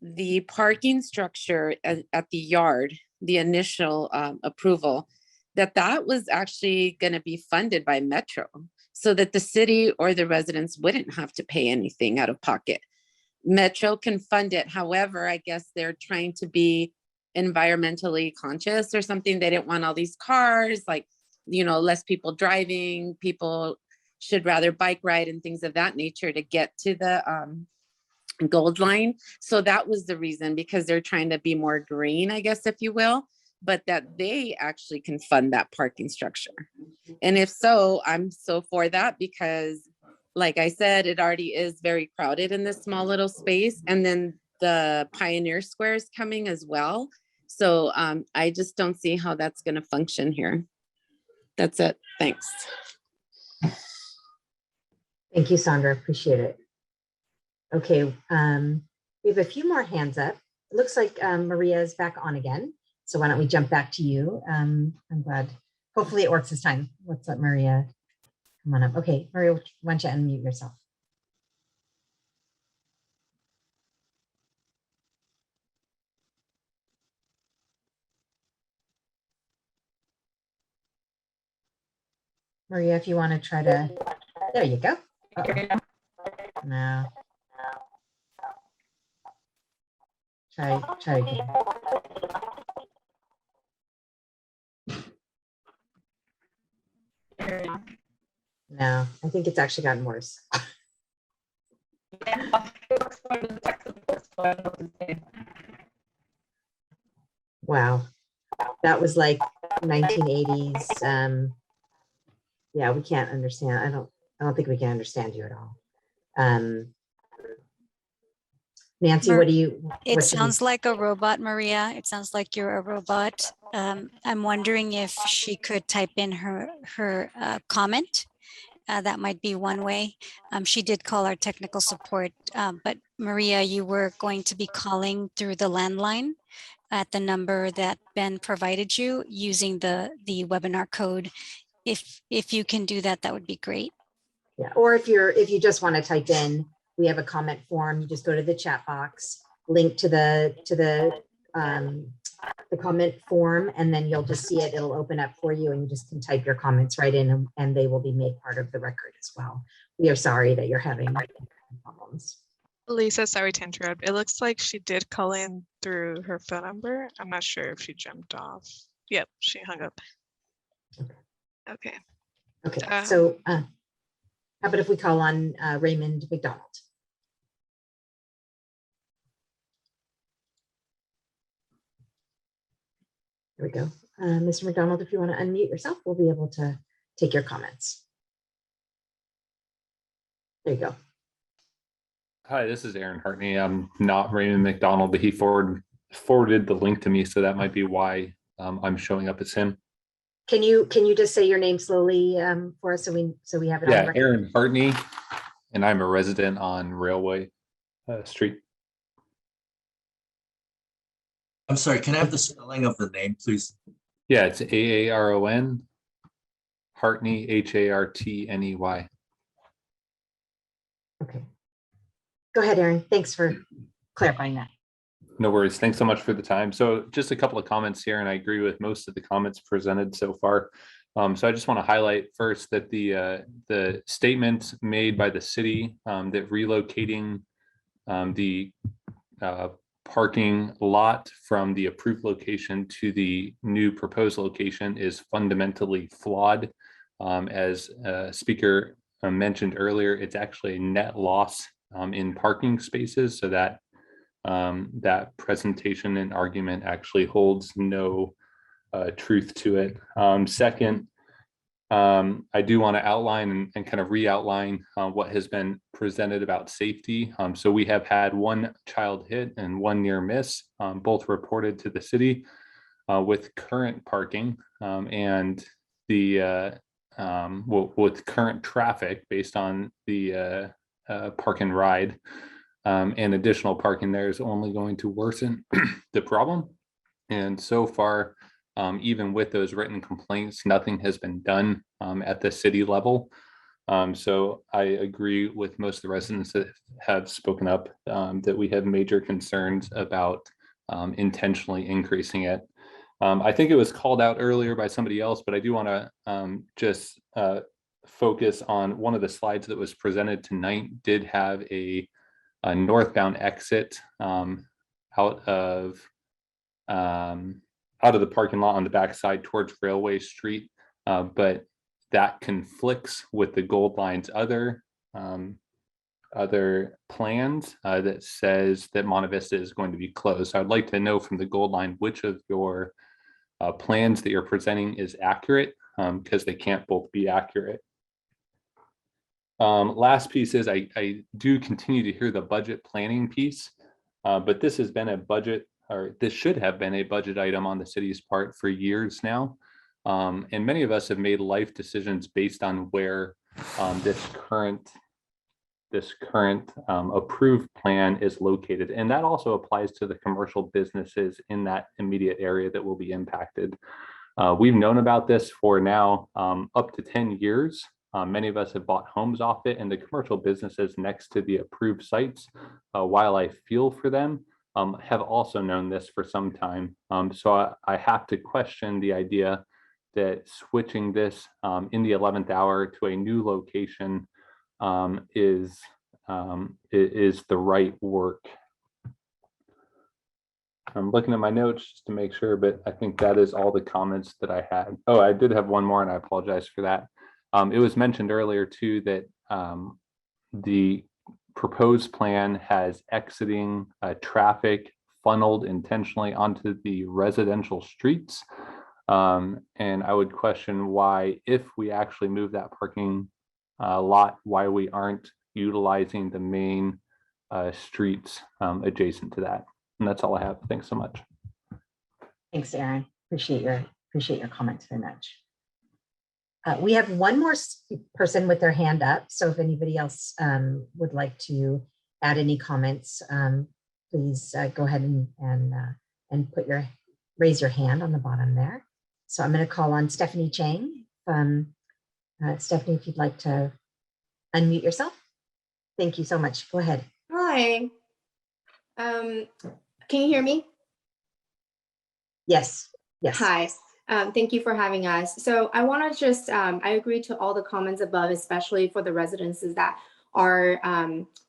the parking structure at the yard, the initial approval, that was actually going to be funded by Metro, so that the city or the residents wouldn't have to pay anything out of pocket. Metro can fund it. However, I guess they're trying to be environmentally conscious or something. They didn't want all these cars, like, you know, less people driving. People should rather bike ride and things of that nature to get to the gold line. So that was the reason, because they're trying to be more green, I guess, if you will, but that they actually can fund that parking structure. And if so, I'm so for that, because like I said, it already is very crowded in this small little space. And then the Pioneer Square is coming as well. So I just don't see how that's going to function here. That's it. Thanks. Thank you, Sandra. Appreciate it. Okay, we have a few more hands up. It looks like Maria is back on again. So why don't we jump back to you? I'm glad. Hopefully it works this time. Let's let Maria come on up. Okay, Maria, why don't you unmute yourself? Maria, if you want to try to, there you go. No. Try again. No, I think it's actually gotten worse. Wow, that was like 1980s. Yeah, we can't understand. I don't think we can understand you at all. Nancy, what do you? It what should we- sounds like a robot, Maria. It sounds like you're a robot. I'm wondering if she could type in her comment. That might be one way. She did call our technical support, but Maria, you were going to be calling through the landline at the number that Ben provided you using the webinar code. If you can do that, that would be great. Yeah, or if you just want to type in, we have a comment form, you just go to the chat box, link to the comment form, and then you'll just see it. It'll open up for you, and you just can type your comments right in, and they will be made part of the record as well. We are sorry that you're having problems. Lisa, sorry to interrupt. It looks like she did call in through her phone number. I'm not sure if she jumped off. Yep, she hung up. Okay. Okay, so how about if we call on Raymond McDonald? There we go. Mr. McDonald, if you want to unmute yourself, we'll be able to take your comments. There you go. Hi, this is Aaron Hartney. I'm not Raymond McDonald, but he forwarded the link to me, so that might be why I'm showing up as him. Can you just say your name slowly for us so we have it on Yeah, record? Aaron Hartney, and I'm a resident on Railway Street. I'm sorry, can I have the spelling of the name, please? Yeah, it's Aaron Hartney, Hartney. Okay. Go ahead, Aaron. Thanks for clarifying that. No worries. Thanks so much for the time. So just a couple of comments here, and I agree with most of the comments presented so far. So I just want to highlight first that the statement made by the city that relocating the parking lot from the approved location to the new proposed location is fundamentally flawed. As speaker mentioned earlier, it's actually a net loss in parking spaces, so that that presentation and argument actually holds no truth to it. Second, I do want to outline and kind of re-outline what has been presented about safety. So we have had one child hit and one near miss, both reported to the city with current parking and the with current traffic based on the park and ride. And additional parking there is only going to worsen the problem. And so far, even with those written complaints, nothing has been done at the city level. So I agree with most of the residents that have spoken up that we have major concerns about intentionally increasing it. I think it was called out earlier by somebody else, but I do want to just focus on one of the slides that was presented tonight did have a northbound exit out of the parking lot on the backside towards Railway Street, but that conflicts with the Gold Line's other plans that says that Monte Vista is going to be closed. So I'd like to know from the Gold Line which of your plans that you're presenting is accurate, because they can't both be accurate. Last piece is I do continue to hear the budget planning piece, but this has been a budget, or this should have been a budget item on the city's part for years now. And many of us have made life decisions based on where this current approved plan is located. And that also applies to the commercial businesses in that immediate area that will be impacted. We've known about this for now up to 10 years. Many of us have bought homes off it, and the commercial businesses next to the approved sites, while I feel for them, have also known this for some time. So I have to question the idea that switching this in the 11th hour to a new location is the right work. I'm looking at my notes just to make sure, but I think that is all the comments that I had. Oh, I did have one more, and I apologize for that. It was mentioned earlier too that the proposed plan has exiting traffic funneled intentionally onto the residential streets. And I would question why, if we actually move that parking lot, why we aren't utilizing the main streets adjacent to that. And that's all I have. Thanks so much. Thanks, Aaron. Appreciate your comments very much. We have one more person with their hand up. So if anybody else would like to add any comments, please go ahead and raise your hand on the bottom there. So I'm going to call on Stephanie Chang. Stephanie, if you'd like to unmute yourself. Thank you so much. Go ahead. Hi. Can you hear me? Yes. Yes. Hi. Thank you for having us. So I want to just, I agree to all the comments above, especially for the residences that are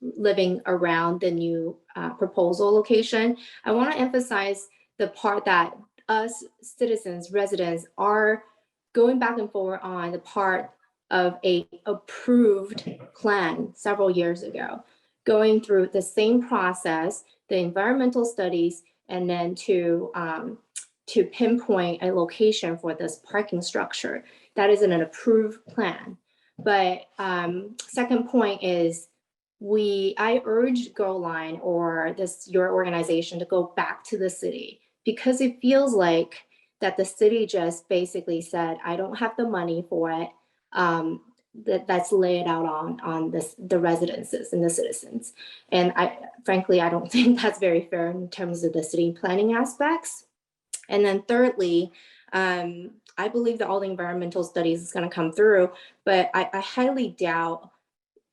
living around the new proposal location. I want to emphasize the part that us citizens, residents are going back and forth on the part of a approved plan several years ago, going through the same process, the environmental studies, and then to pinpoint a location for this parking structure. That is in an approved plan. But second point is I urge Go Line or your organization to go back to the city, because it feels like that the city just basically said, I don't have the money for it. That's laid out on the residences and the citizens. And frankly, I don't think that's very fair in terms of the city planning aspects. And then thirdly, I believe that all the environmental studies is going to come through, but I highly doubt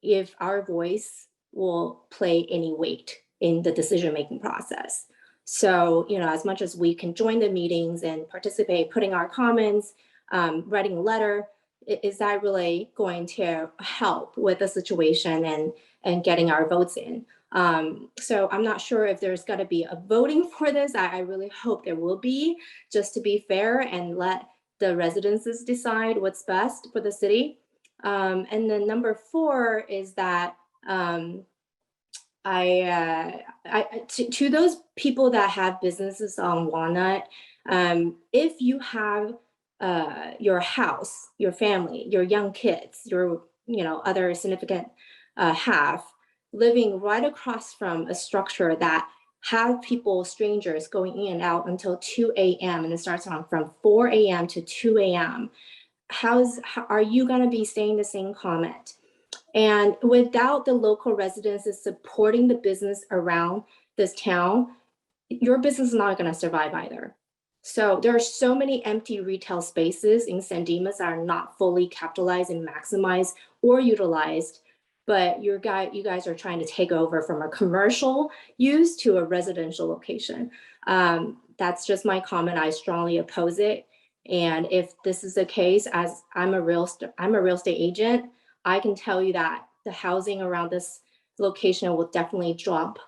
if our voice will play any weight in the decision-making process. So, as much as we can join the meetings and participate, putting our comments, writing a letter, is that really going to help with the situation and getting our votes in? So I'm not sure if there's going to be a voting for this. I really hope there will be, just to be fair and let the residences decide what's best for the city. And then number 4 is that to those people that have businesses on Walnut, if you have your house, your family, your young kids, your other significant half living right across from a structure that have people, strangers going in and out until 2 a.m. and it starts on from 4 a.m. to 2 a.m. How are you going to be saying the same comment? And without the local residents supporting the business around this town, your business is not going to survive either. So there are so many empty retail spaces in San Dimas that are not fully capitalized and maximized or utilized, but you guys are trying to take over from a commercial use to a residential location. That's just my comment. I strongly oppose it. And if this is the case, as I'm a real estate agent, I can tell you that the housing around this location will definitely drop.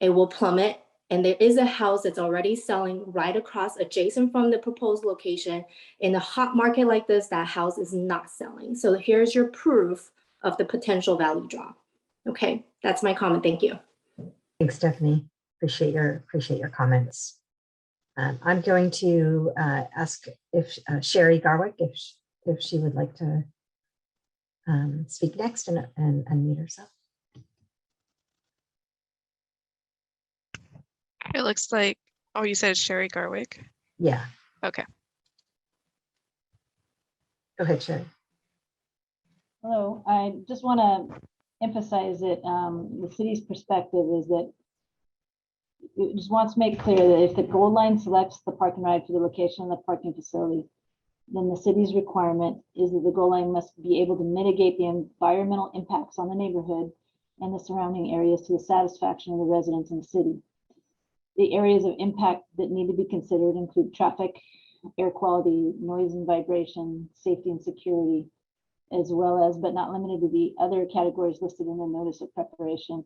It will plummet. And there is a house that's already selling right across adjacent from the proposed location. In a hot market like this, that house is not selling. So here's your proof of the potential value drop. Okay, that's my comment. Thank you. Thanks, Stephanie. Appreciate your comments. I'm going to ask if Sherry Garwick, if she would like to speak next and unmute herself. It looks like, oh, you said Sherry Garwick? Yeah. Okay. Go ahead, Sherry. Hello, I just want to emphasize that the city's perspective is that it just wants to make clear that if the Gold Line selects the park and ride for the location of the parking facility, then the city's requirement is that the Gold Line must be able to mitigate the environmental impacts on the neighborhood and the surrounding areas to the satisfaction of the residents in the city. The areas of impact that need to be considered include traffic, air quality, noise and vibration, safety and security, as well as, but not limited to, the other categories listed in the notice of preparation.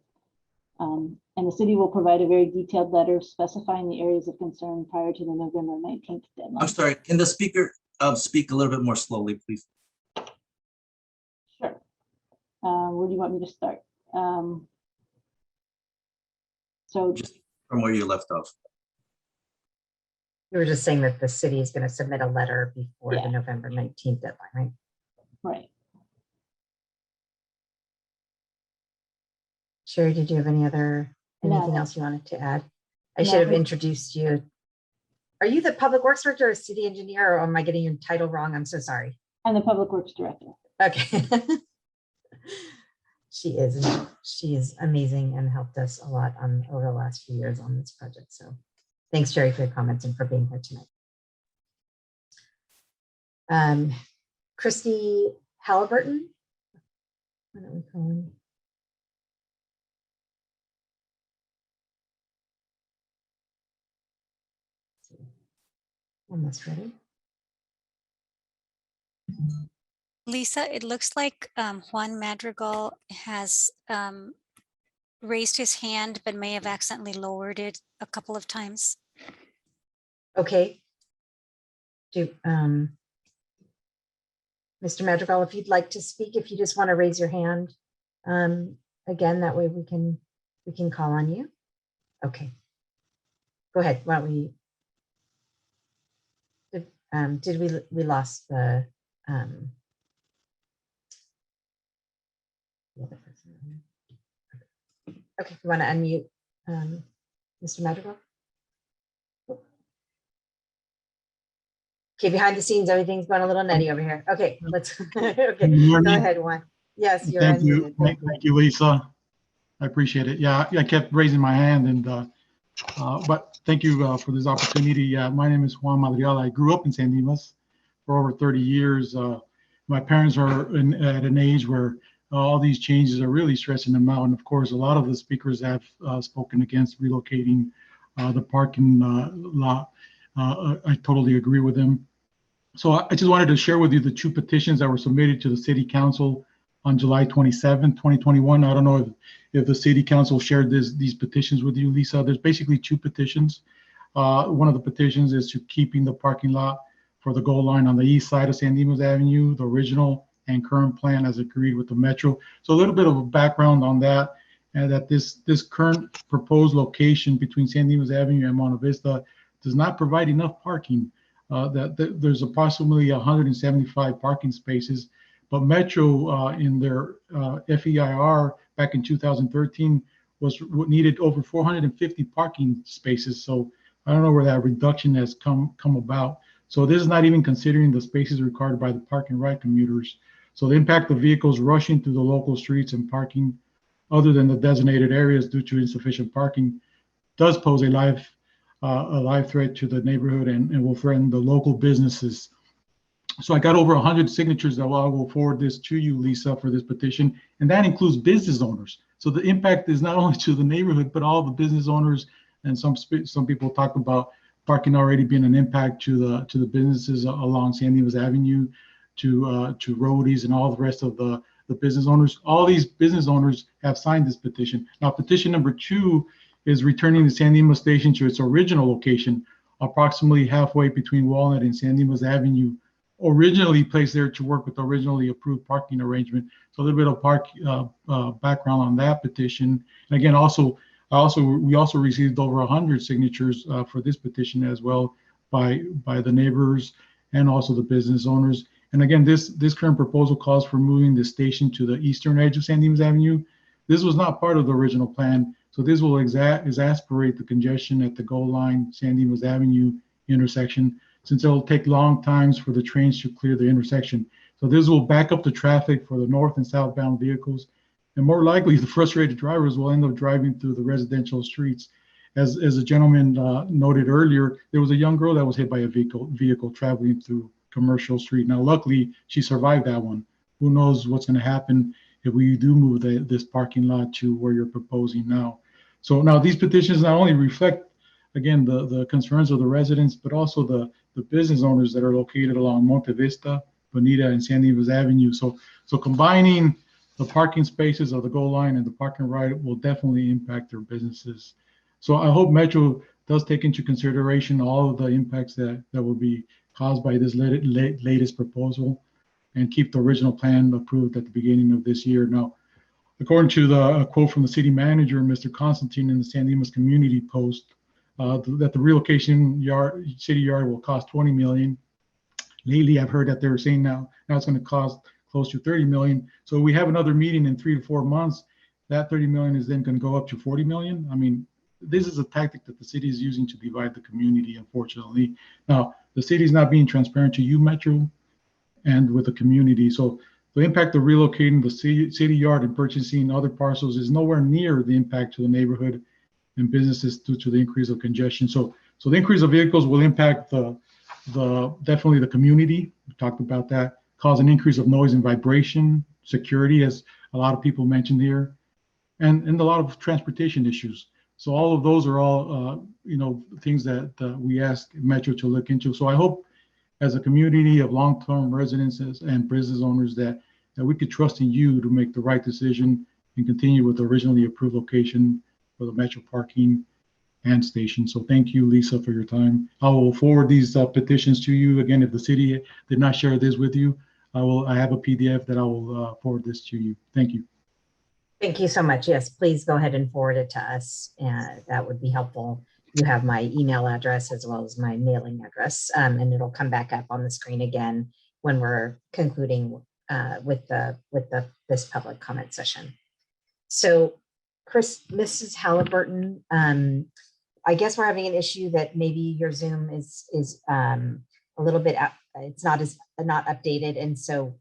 And the city will provide a very detailed letter specifying the areas of concern prior to the November 19th deadline. I'm sorry, can the speaker speak a little bit more slowly, please? Sure. Where do you want me to start? So just from where you left off. You were just saying that the city is going to submit a letter before the November 19th deadline, right? Right. Sherry, did you have anything No. else you wanted to add? I should have No. introduced you. Are you the public works director or city engineer, or am I getting your title wrong? I'm so sorry. I'm the Public Works Director. Okay. She is amazing and helped us a lot over the last few years on this project. So thanks, Sherry, for your comments and for being here tonight. Christy Halliburton. What are we calling? Almost ready. Lisa, it looks like Juan Madrigal has raised his hand, but may have accidentally lowered it a couple of times. Okay. Mr. Madrigal, if you'd like to speak, if you just want to raise your hand again, that way we can call on you. Okay. Go ahead. Why don't we? Did we lost the other person? Okay, you want to unmute Mr. Madrigal? Okay, behind the scenes, everything's going a little nutty over here. Okay, let's okay. Go ahead, Juan. Yes, you're Thank you. unmuted. Thank you. Thank you, Lisa. I appreciate it. Yeah, I kept raising my hand, and but thank you for this opportunity. My name is Juan Madrigal. I grew up in San Dimas for over 30 years. My parents are at an age where all these changes are really stressing them out. And of course, a lot of the speakers have spoken against relocating the parking lot. I totally agree with them. So I just wanted to share with you the two petitions that were submitted to the City Council on July 27, 2021. I don't know if the City Council shared these petitions with you, Lisa. There's basically two petitions. One of the petitions is to keeping the parking lot for the goal line on the east side of San Dimas Avenue, the original and current plan as agreed with the Metro. So a little bit of a background on that, and that this current proposed location between San Dimas Avenue and Monte Vista does not provide enough parking. That there's approximately 175 parking spaces, but Metro in their FEIR back in 2013 needed over 450 parking spaces. So I don't know where that reduction has come about. So this is not even considering the spaces required by the park and ride commuters. So the impact of vehicles rushing through the local streets and parking other than the designated areas due to insufficient parking does pose a live threat to the neighborhood and will threaten the local businesses. So I got over 100 signatures that I will forward this to you, Lisa, for this petition, and that includes business owners. So the impact is not only to the neighborhood, but all the business owners, and some people talk about parking already being an impact to the businesses along San Dimas Avenue, to roadies and all the rest of the business owners. All these business owners have signed this petition. Now, petition number 2 is returning the San Dimas station to its original location, approximately halfway between Walnut and San Dimas Avenue, originally placed there to work with the originally approved parking arrangement. So a little bit of background on that petition. And again, we also received over 100 signatures for this petition as well by the neighbors and also the business owners. And again, this current proposal calls for moving the station to the eastern edge of San Dimas Avenue. This was not part of the original plan. So this will exacerbate the congestion at the goal line San Dimas Avenue intersection, since it will take long times for the trains to clear the intersection. So this will back up the traffic for the north and southbound vehicles. And more likely, the frustrated drivers will end up driving through the residential streets. As a gentleman noted earlier, there was a young girl that was hit by a vehicle traveling through Commercial Street. Now, luckily, she survived that one. Who knows what's going to happen if we do move this parking lot to where you're proposing now. So now these petitions not only reflect, again, the concerns of the residents, but also the business owners that are located along Monte Vista, Bonita, and San Dimas Avenue. So combining the parking spaces of the goal line and the parking ride will definitely impact their businesses. So I hope Metro does take into consideration all of the impacts that will be caused by this latest proposal and keep the original plan approved at the beginning of this year. Now, according to the quote from the city manager, Mr. Constantine, in the San Dimas Community Post, that the relocation city yard will cost $20 million. Lately, I've heard that they're saying now it's going to cost close to $30 million. So we have another meeting in 3 to 4 months, that 30 million is then going to go up to 40 million. I mean, this is a tactic that the city is using to divide the community, unfortunately. Now, the city is not being transparent to you, Metro, and with the community. So the impact of relocating the city yard and purchasing other parcels is nowhere near the impact to the neighborhood and businesses due to the increase of congestion. So the increase of vehicles will impact definitely the community. We talked about that, cause an increase of noise and vibration, security, as a lot of people mentioned here, and a lot of transportation issues. So all of those are all, things that we ask Metro to look into. So I hope as a community of long-term residents and business owners that we could trust in you to make the right decision and continue with the originally approved location for the Metro parking and station. So thank you, Lisa, for your time. I will forward these petitions to you. Again, if the city did not share this with you, I have a PDF that I will forward this to you. Thank you. Thank you so much. Yes, please go ahead and forward it to us. That would be helpful. You have my email address as well as my mailing address, and it'll come back up on the screen again when we're concluding with this public comment session. So, Chris, Mrs. Halliburton, I guess we're having an issue that maybe your Zoom is a little bit it's not updated, and so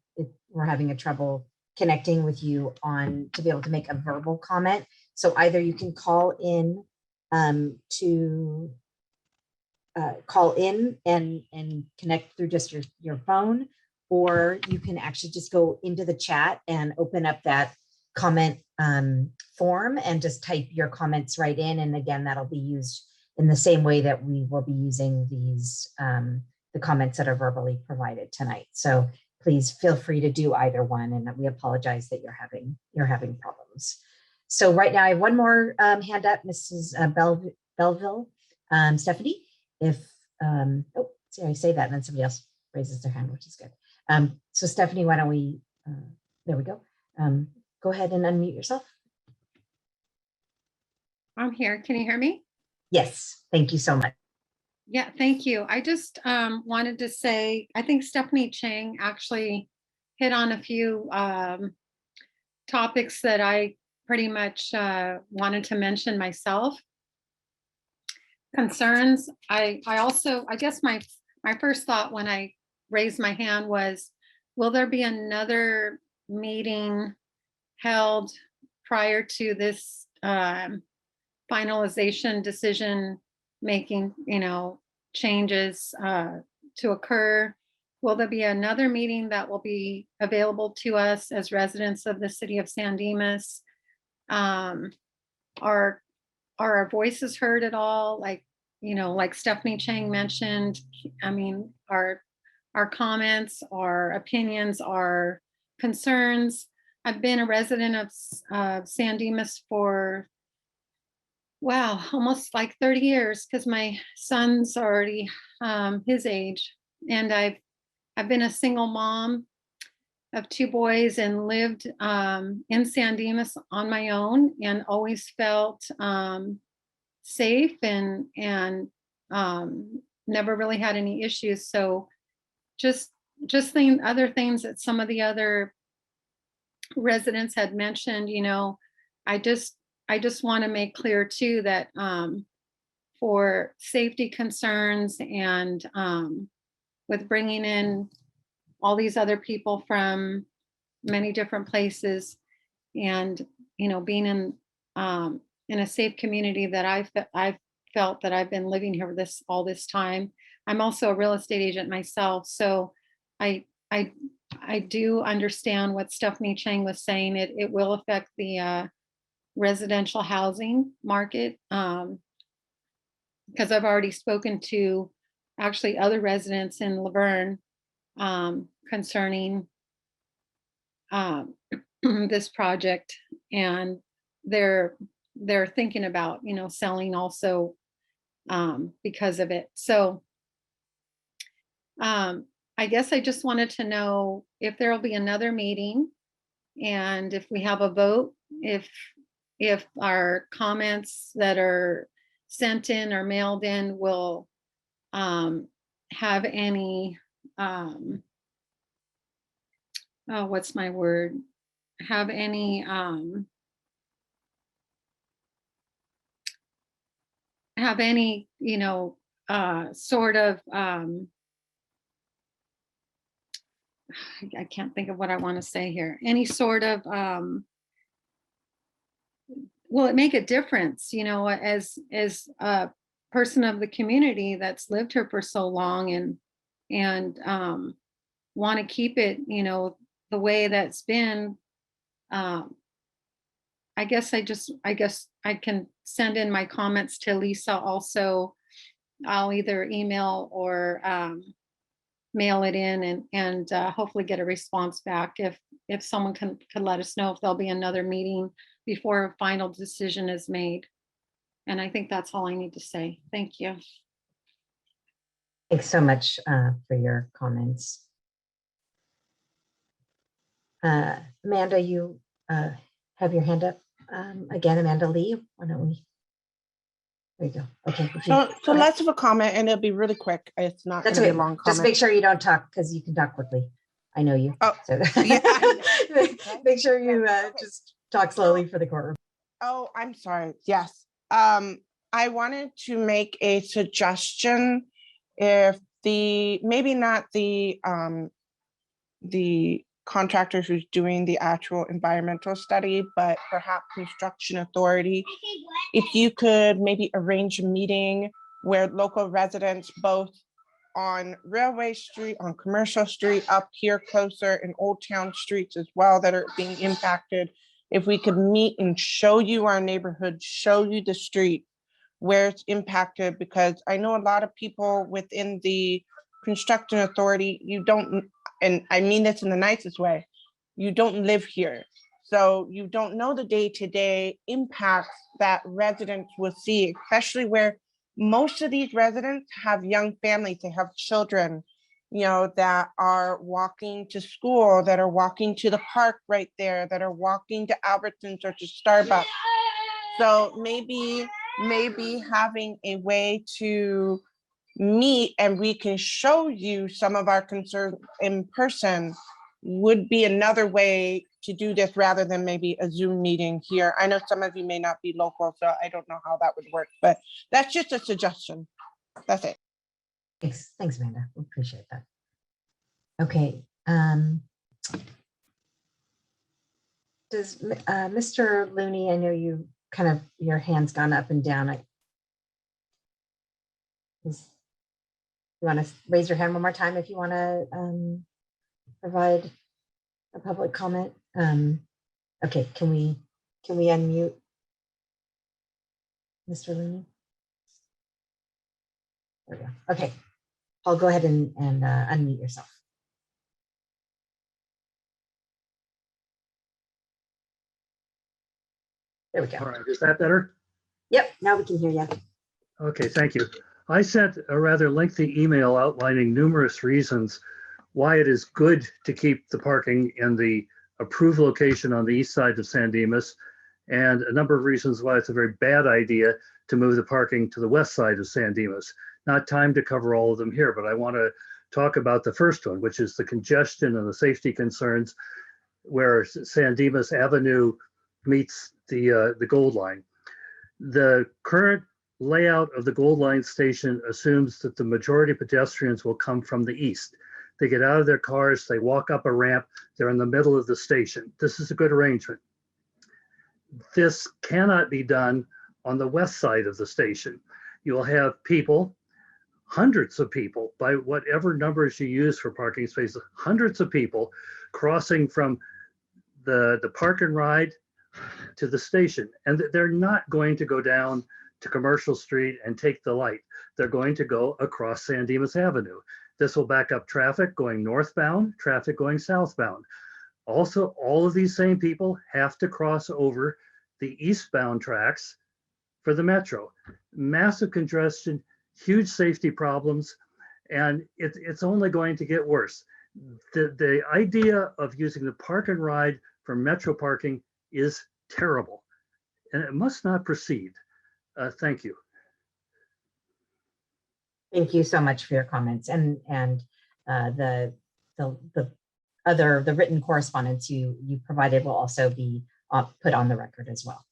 we're having a trouble connecting with you to be able to make a verbal comment. So either you can call in and connect through just your phone, or you can actually just go into the chat and open up that comment form and just type your comments right in. And again, that'll be used in the same way that we will be using these the comments that are verbally provided tonight. So please feel free to do either one, and we apologize that you're having problems. So right now I have one more hand up, Mrs. Belleville. Stephanie, if see, I say that and then somebody else raises their hand, which is good. So Stephanie, why don't we? There we go. Go ahead and unmute yourself. I'm here. Can you hear me? Yes. Thank you so much. Yeah, thank you. I just wanted to say, I think Stephanie Chang actually hit on a few topics that I pretty much wanted to mention myself. Concerns. I guess my first thought when I raised my hand was, will there be another meeting held prior to this finalization decision making, changes to occur? Will there be another meeting that will be available to us as residents of the city of San Dimas? Are our voices heard at all? Like Stephanie Chang mentioned, I mean, our comments, our opinions, our concerns. I've been a resident of San Dimas for, wow, almost like 30 years, because my son's already his age. And I've been a single mom of 2 boys and lived in San Dimas on my own, and always felt safe and never really had any issues. So just other things that some of the other residents had mentioned, I just want to make clear too that for safety concerns and with bringing in all these other people from many different places, and being in a safe community that I've felt that I've been living here all this time. I'm also a real estate agent myself, so I do understand what Stephanie Chang was saying. It will affect the residential housing market, because I've already spoken to actually other residents in Laverne concerning this project, and they're thinking about selling also because of it. So I guess I just wanted to know if there will be another meeting, and if we have a vote, if our comments that are sent in or mailed in will have any have any have any, sort of, I can't think of what I want to say here, any sort of, will it make a difference, as a person of the community that's lived here for so long and want to keep it, the way that's been. I guess I can send in my comments to Lisa also. I'll either email or mail it in and hopefully get a response back if someone could let us know if there'll be another meeting before a final decision is made. And I think that's all I need to say. Thank you. Thanks so much for your comments. Amanda, you have your hand up again. Amanda Lee, why don't we? There you go. Okay. So less of a comment, and it'll be really quick. It's not going to be a long comment. Just make sure you don't talk, because you can talk quickly. I know you. Oh, so yeah. make sure you just talk slowly for the courtroom. Oh, I'm sorry. Yes. I wanted to make a suggestion. If maybe not the contractor who's doing the actual environmental study, but perhaps construction authority, if you could maybe arrange a meeting where local residents, both on Railway Street, on Commercial Street, up here closer in Old Town streets as well, that are being impacted, if we could meet and show you our neighborhood, show you the street where it's impacted, because I know a lot of people within the construction authority, you don't, and I mean this in the nicest way, you don't live here. So you don't know the day-to-day impacts that residents will see, especially where most of these residents have young families, they have children, that are walking to school, that are walking to the park right there, that are walking to Albertsons or to Starbucks. So maybe having a way to meet and we can show you some of our concerns in person would be another way to do this, rather than maybe a Zoom meeting here. I know some of you may not be local, so I don't know how that would work, but that's just a suggestion. That's it. Thanks, Amanda. We appreciate that. Okay. Does Mr. Looney, I know you kind of, your hand's gone up and down. You want to raise your hand one more time if you want to provide a public comment? Okay, can we unmute Mr. Looney? There we go. Okay, I'll go ahead and unmute yourself. There we go. All right, is that better? Yep, now we can hear you. Okay, thank you. I sent a rather lengthy email outlining numerous reasons why it is good to keep the parking in the approved location on the east side of San Dimas, and a number of reasons why it's a very bad idea to move the parking to the west side of San Dimas. Not time to cover all of them here, but I want to talk about the first one, which is the congestion and the safety concerns where San Dimas Avenue meets the Gold Line. The current layout of the Gold Line station assumes that the majority of pedestrians will come from the east. They get out of their cars, they walk up a ramp, they're in the middle of the station. This is a good arrangement. This cannot be done on the west side of the station. You'll have people, hundreds of people, by whatever numbers you use for parking spaces, hundreds of people crossing from the park and ride to the station. And they're not going to go down to Commercial Street and take the light. They're going to go across San Dimas Avenue. This will back up traffic going northbound, traffic going southbound. Also, all of these same people have to cross over the eastbound tracks for the metro. Massive congestion, huge safety problems, and it's only going to get worse. The idea of using the park and ride for metro parking is terrible, and it must not proceed. Thank you. Thank you so much for your comments, and the written correspondence you provided will also be put on the record as well.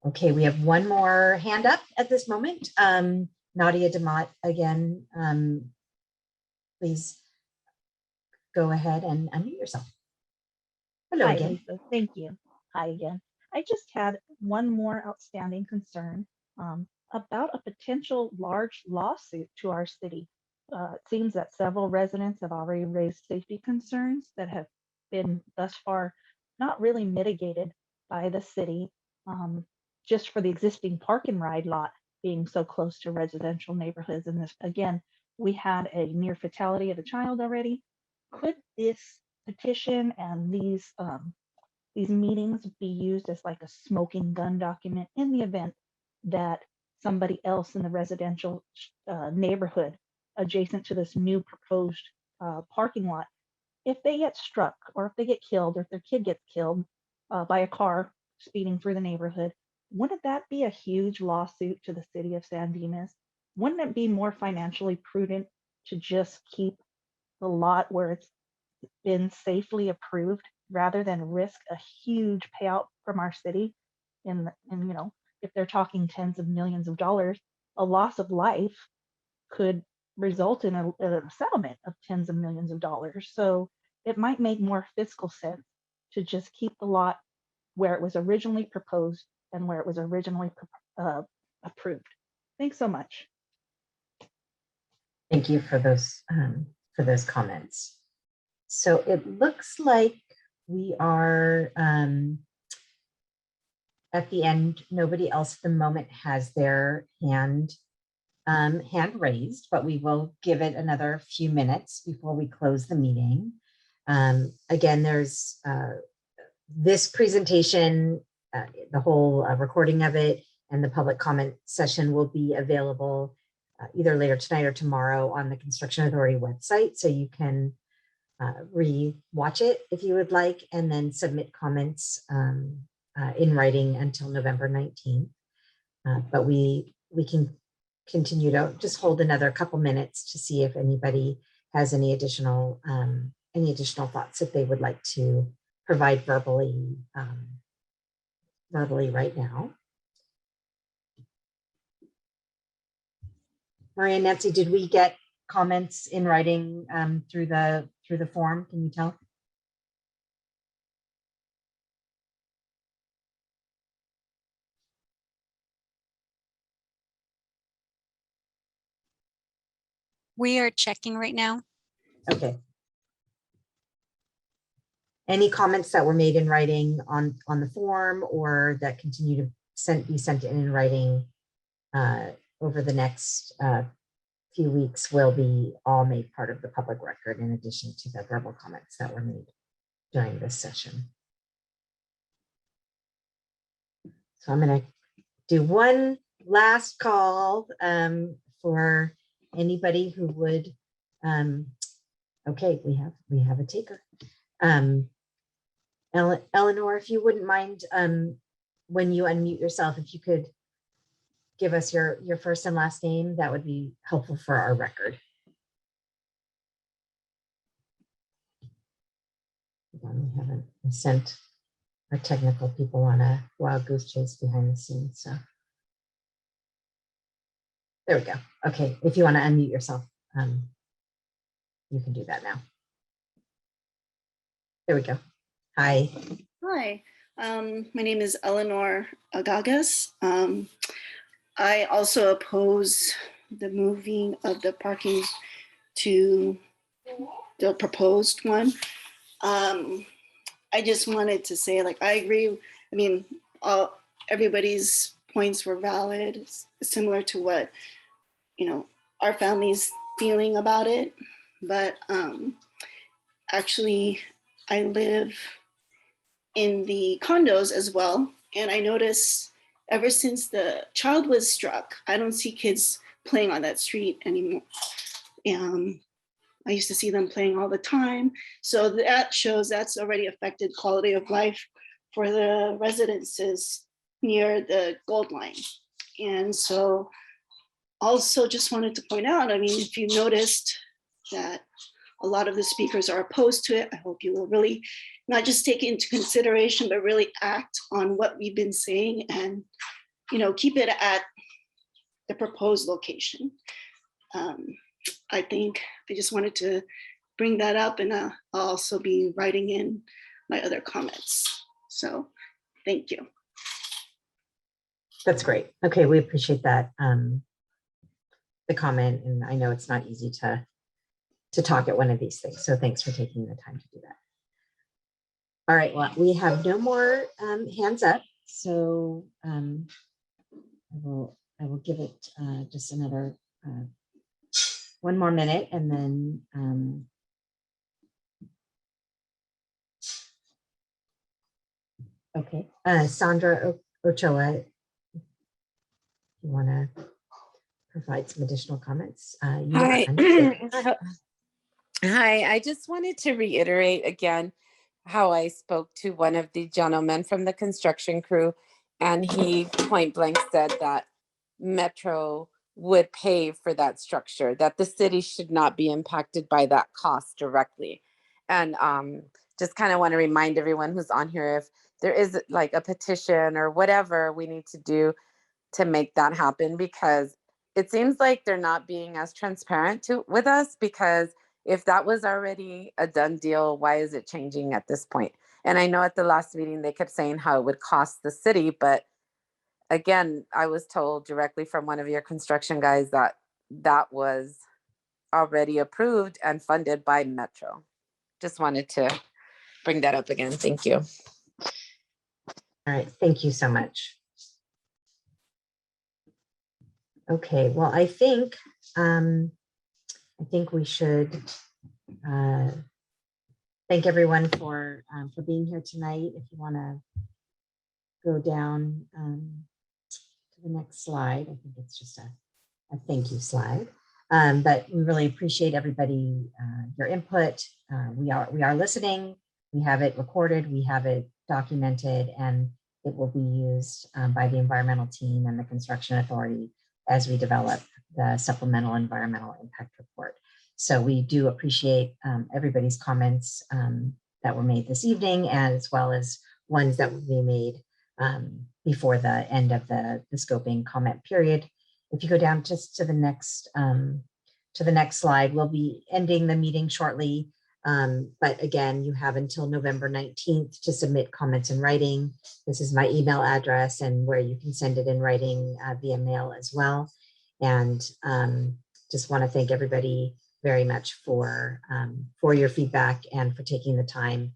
Okay, we have one more hand up at this moment. Nadia Demott again. Please go ahead and unmute yourself. Hello Hi, again. Lisa. Thank you. Hi again. I just had one more outstanding concern about a potential large lawsuit to our city. It seems that several residents have already raised safety concerns that have been thus far not really mitigated by the city, just for the existing park and ride lot being so close to residential neighborhoods. And this, again, we had a near fatality of a child already. Could this petition and these meetings be used as like a smoking gun document in the event that somebody else in the residential neighborhood adjacent to this new proposed parking lot, if they get struck or if they get killed or if their kid gets killed by a car speeding through the neighborhood, wouldn't that be a huge lawsuit to the city of San Dimas? Wouldn't it be more financially prudent to just keep the lot where it's been safely approved rather than risk a huge payout from our city? And you know, if they're talking tens of millions of dollars, a loss of life could result in a settlement of tens of millions of dollars. So it might make more fiscal sense to just keep the lot where it was originally proposed and where it was originally approved. Thanks so much. Thank you for those comments. So it looks like we are at the end. Nobody else at the moment has their hand raised, but we will give it another few minutes before we close the meeting. Again, there's this presentation, the whole recording of it and the public comment session will be available either later tonight or tomorrow on the Construction Authority website. So you can re-watch it if you would like, and then submit comments in writing until November 19th. But we can continue to just hold another couple minutes to see if anybody has any additional thoughts that they would like to provide verbally right now. Maria and Nancy, did we get comments in writing through the form? Can you tell? We are checking right now. Okay. Any comments that were made in writing on the form or that continue to be sent in writing over the next few weeks will be all made part of the public record in addition to the verbal comments that were made during this session. So I'm going to do one last call for anybody who would. Okay, we have a taker. Eleanor, if you wouldn't mind, when you unmute yourself, if you could give us your first and last name, that would be helpful for our record. We haven't sent our technical people on a wild goose chase behind the scenes. So there we go. Okay, if you want to unmute yourself, you can do that now. There we go. Hi. Hi, my name is Eleanor Agagas. I also oppose the moving of the parking to the proposed one. I just wanted to say, like, I agree. I mean, everybody's points were valid, similar to what, you know, our family's feeling about it. But actually, I live in the condos as well. And I noticed ever since the child was struck, I don't see kids playing on that street anymore. I used to see them playing all the time. So that shows that's already affected quality of life for the residences near the Gold Line. And so also just wanted to point out, I mean, if you noticed that a lot of the speakers are opposed to it, I hope you will really not just take it into consideration, but really act on what we've been saying and, keep it at the proposed location. I think I just wanted to bring that up, and I'll also be writing in my other comments. So thank you. That's great. Okay, we appreciate that, the comment, and I know it's not easy to talk at one of these things. So thanks for taking the time to do that. All right, well, we have no more hands up. So I will give it just another one more minute, and then okay, Sandra Ochoa, you want to provide some additional comments? You are Hi. unmuted. Hi, I just wanted to reiterate again how I spoke to one of the gentlemen from the construction crew, and he point blank said that Metro would pay for that structure, that the city should not be impacted by that cost directly. And just kind of want to remind everyone who's on here, if there is like a petition or whatever we need to do to make that happen, because it seems like they're not being as transparent with us, because if that was already a done deal, why is it changing at this point? And I know at the last meeting, they kept saying how it would cost the city, but again, I was told directly from one of your construction guys that that was already approved and funded by Metro. Just wanted to bring that up again. Thank you. All right, thank you so much. Okay, well, I think we should thank everyone for being here tonight. If you want to go down to the next slide, I think it's just a thank you slide. But we really appreciate everybody, your input. We are listening. We have it recorded. We have it documented, and it will be used by the environmental team and the construction authority as we develop the supplemental environmental impact report. So we do appreciate everybody's comments that were made this evening, as well as ones that will be made before the end of the scoping comment period. If you go down just to the next slide, we'll be ending the meeting shortly. But again, you have until November 19th to submit comments in writing. This is my email address, and where you can send it in writing via mail as well. And just want to thank everybody very much for your feedback and for taking the time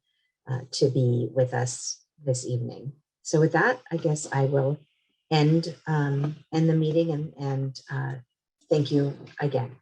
to be with us this evening. So with that, I guess I will end the meeting, and thank you again.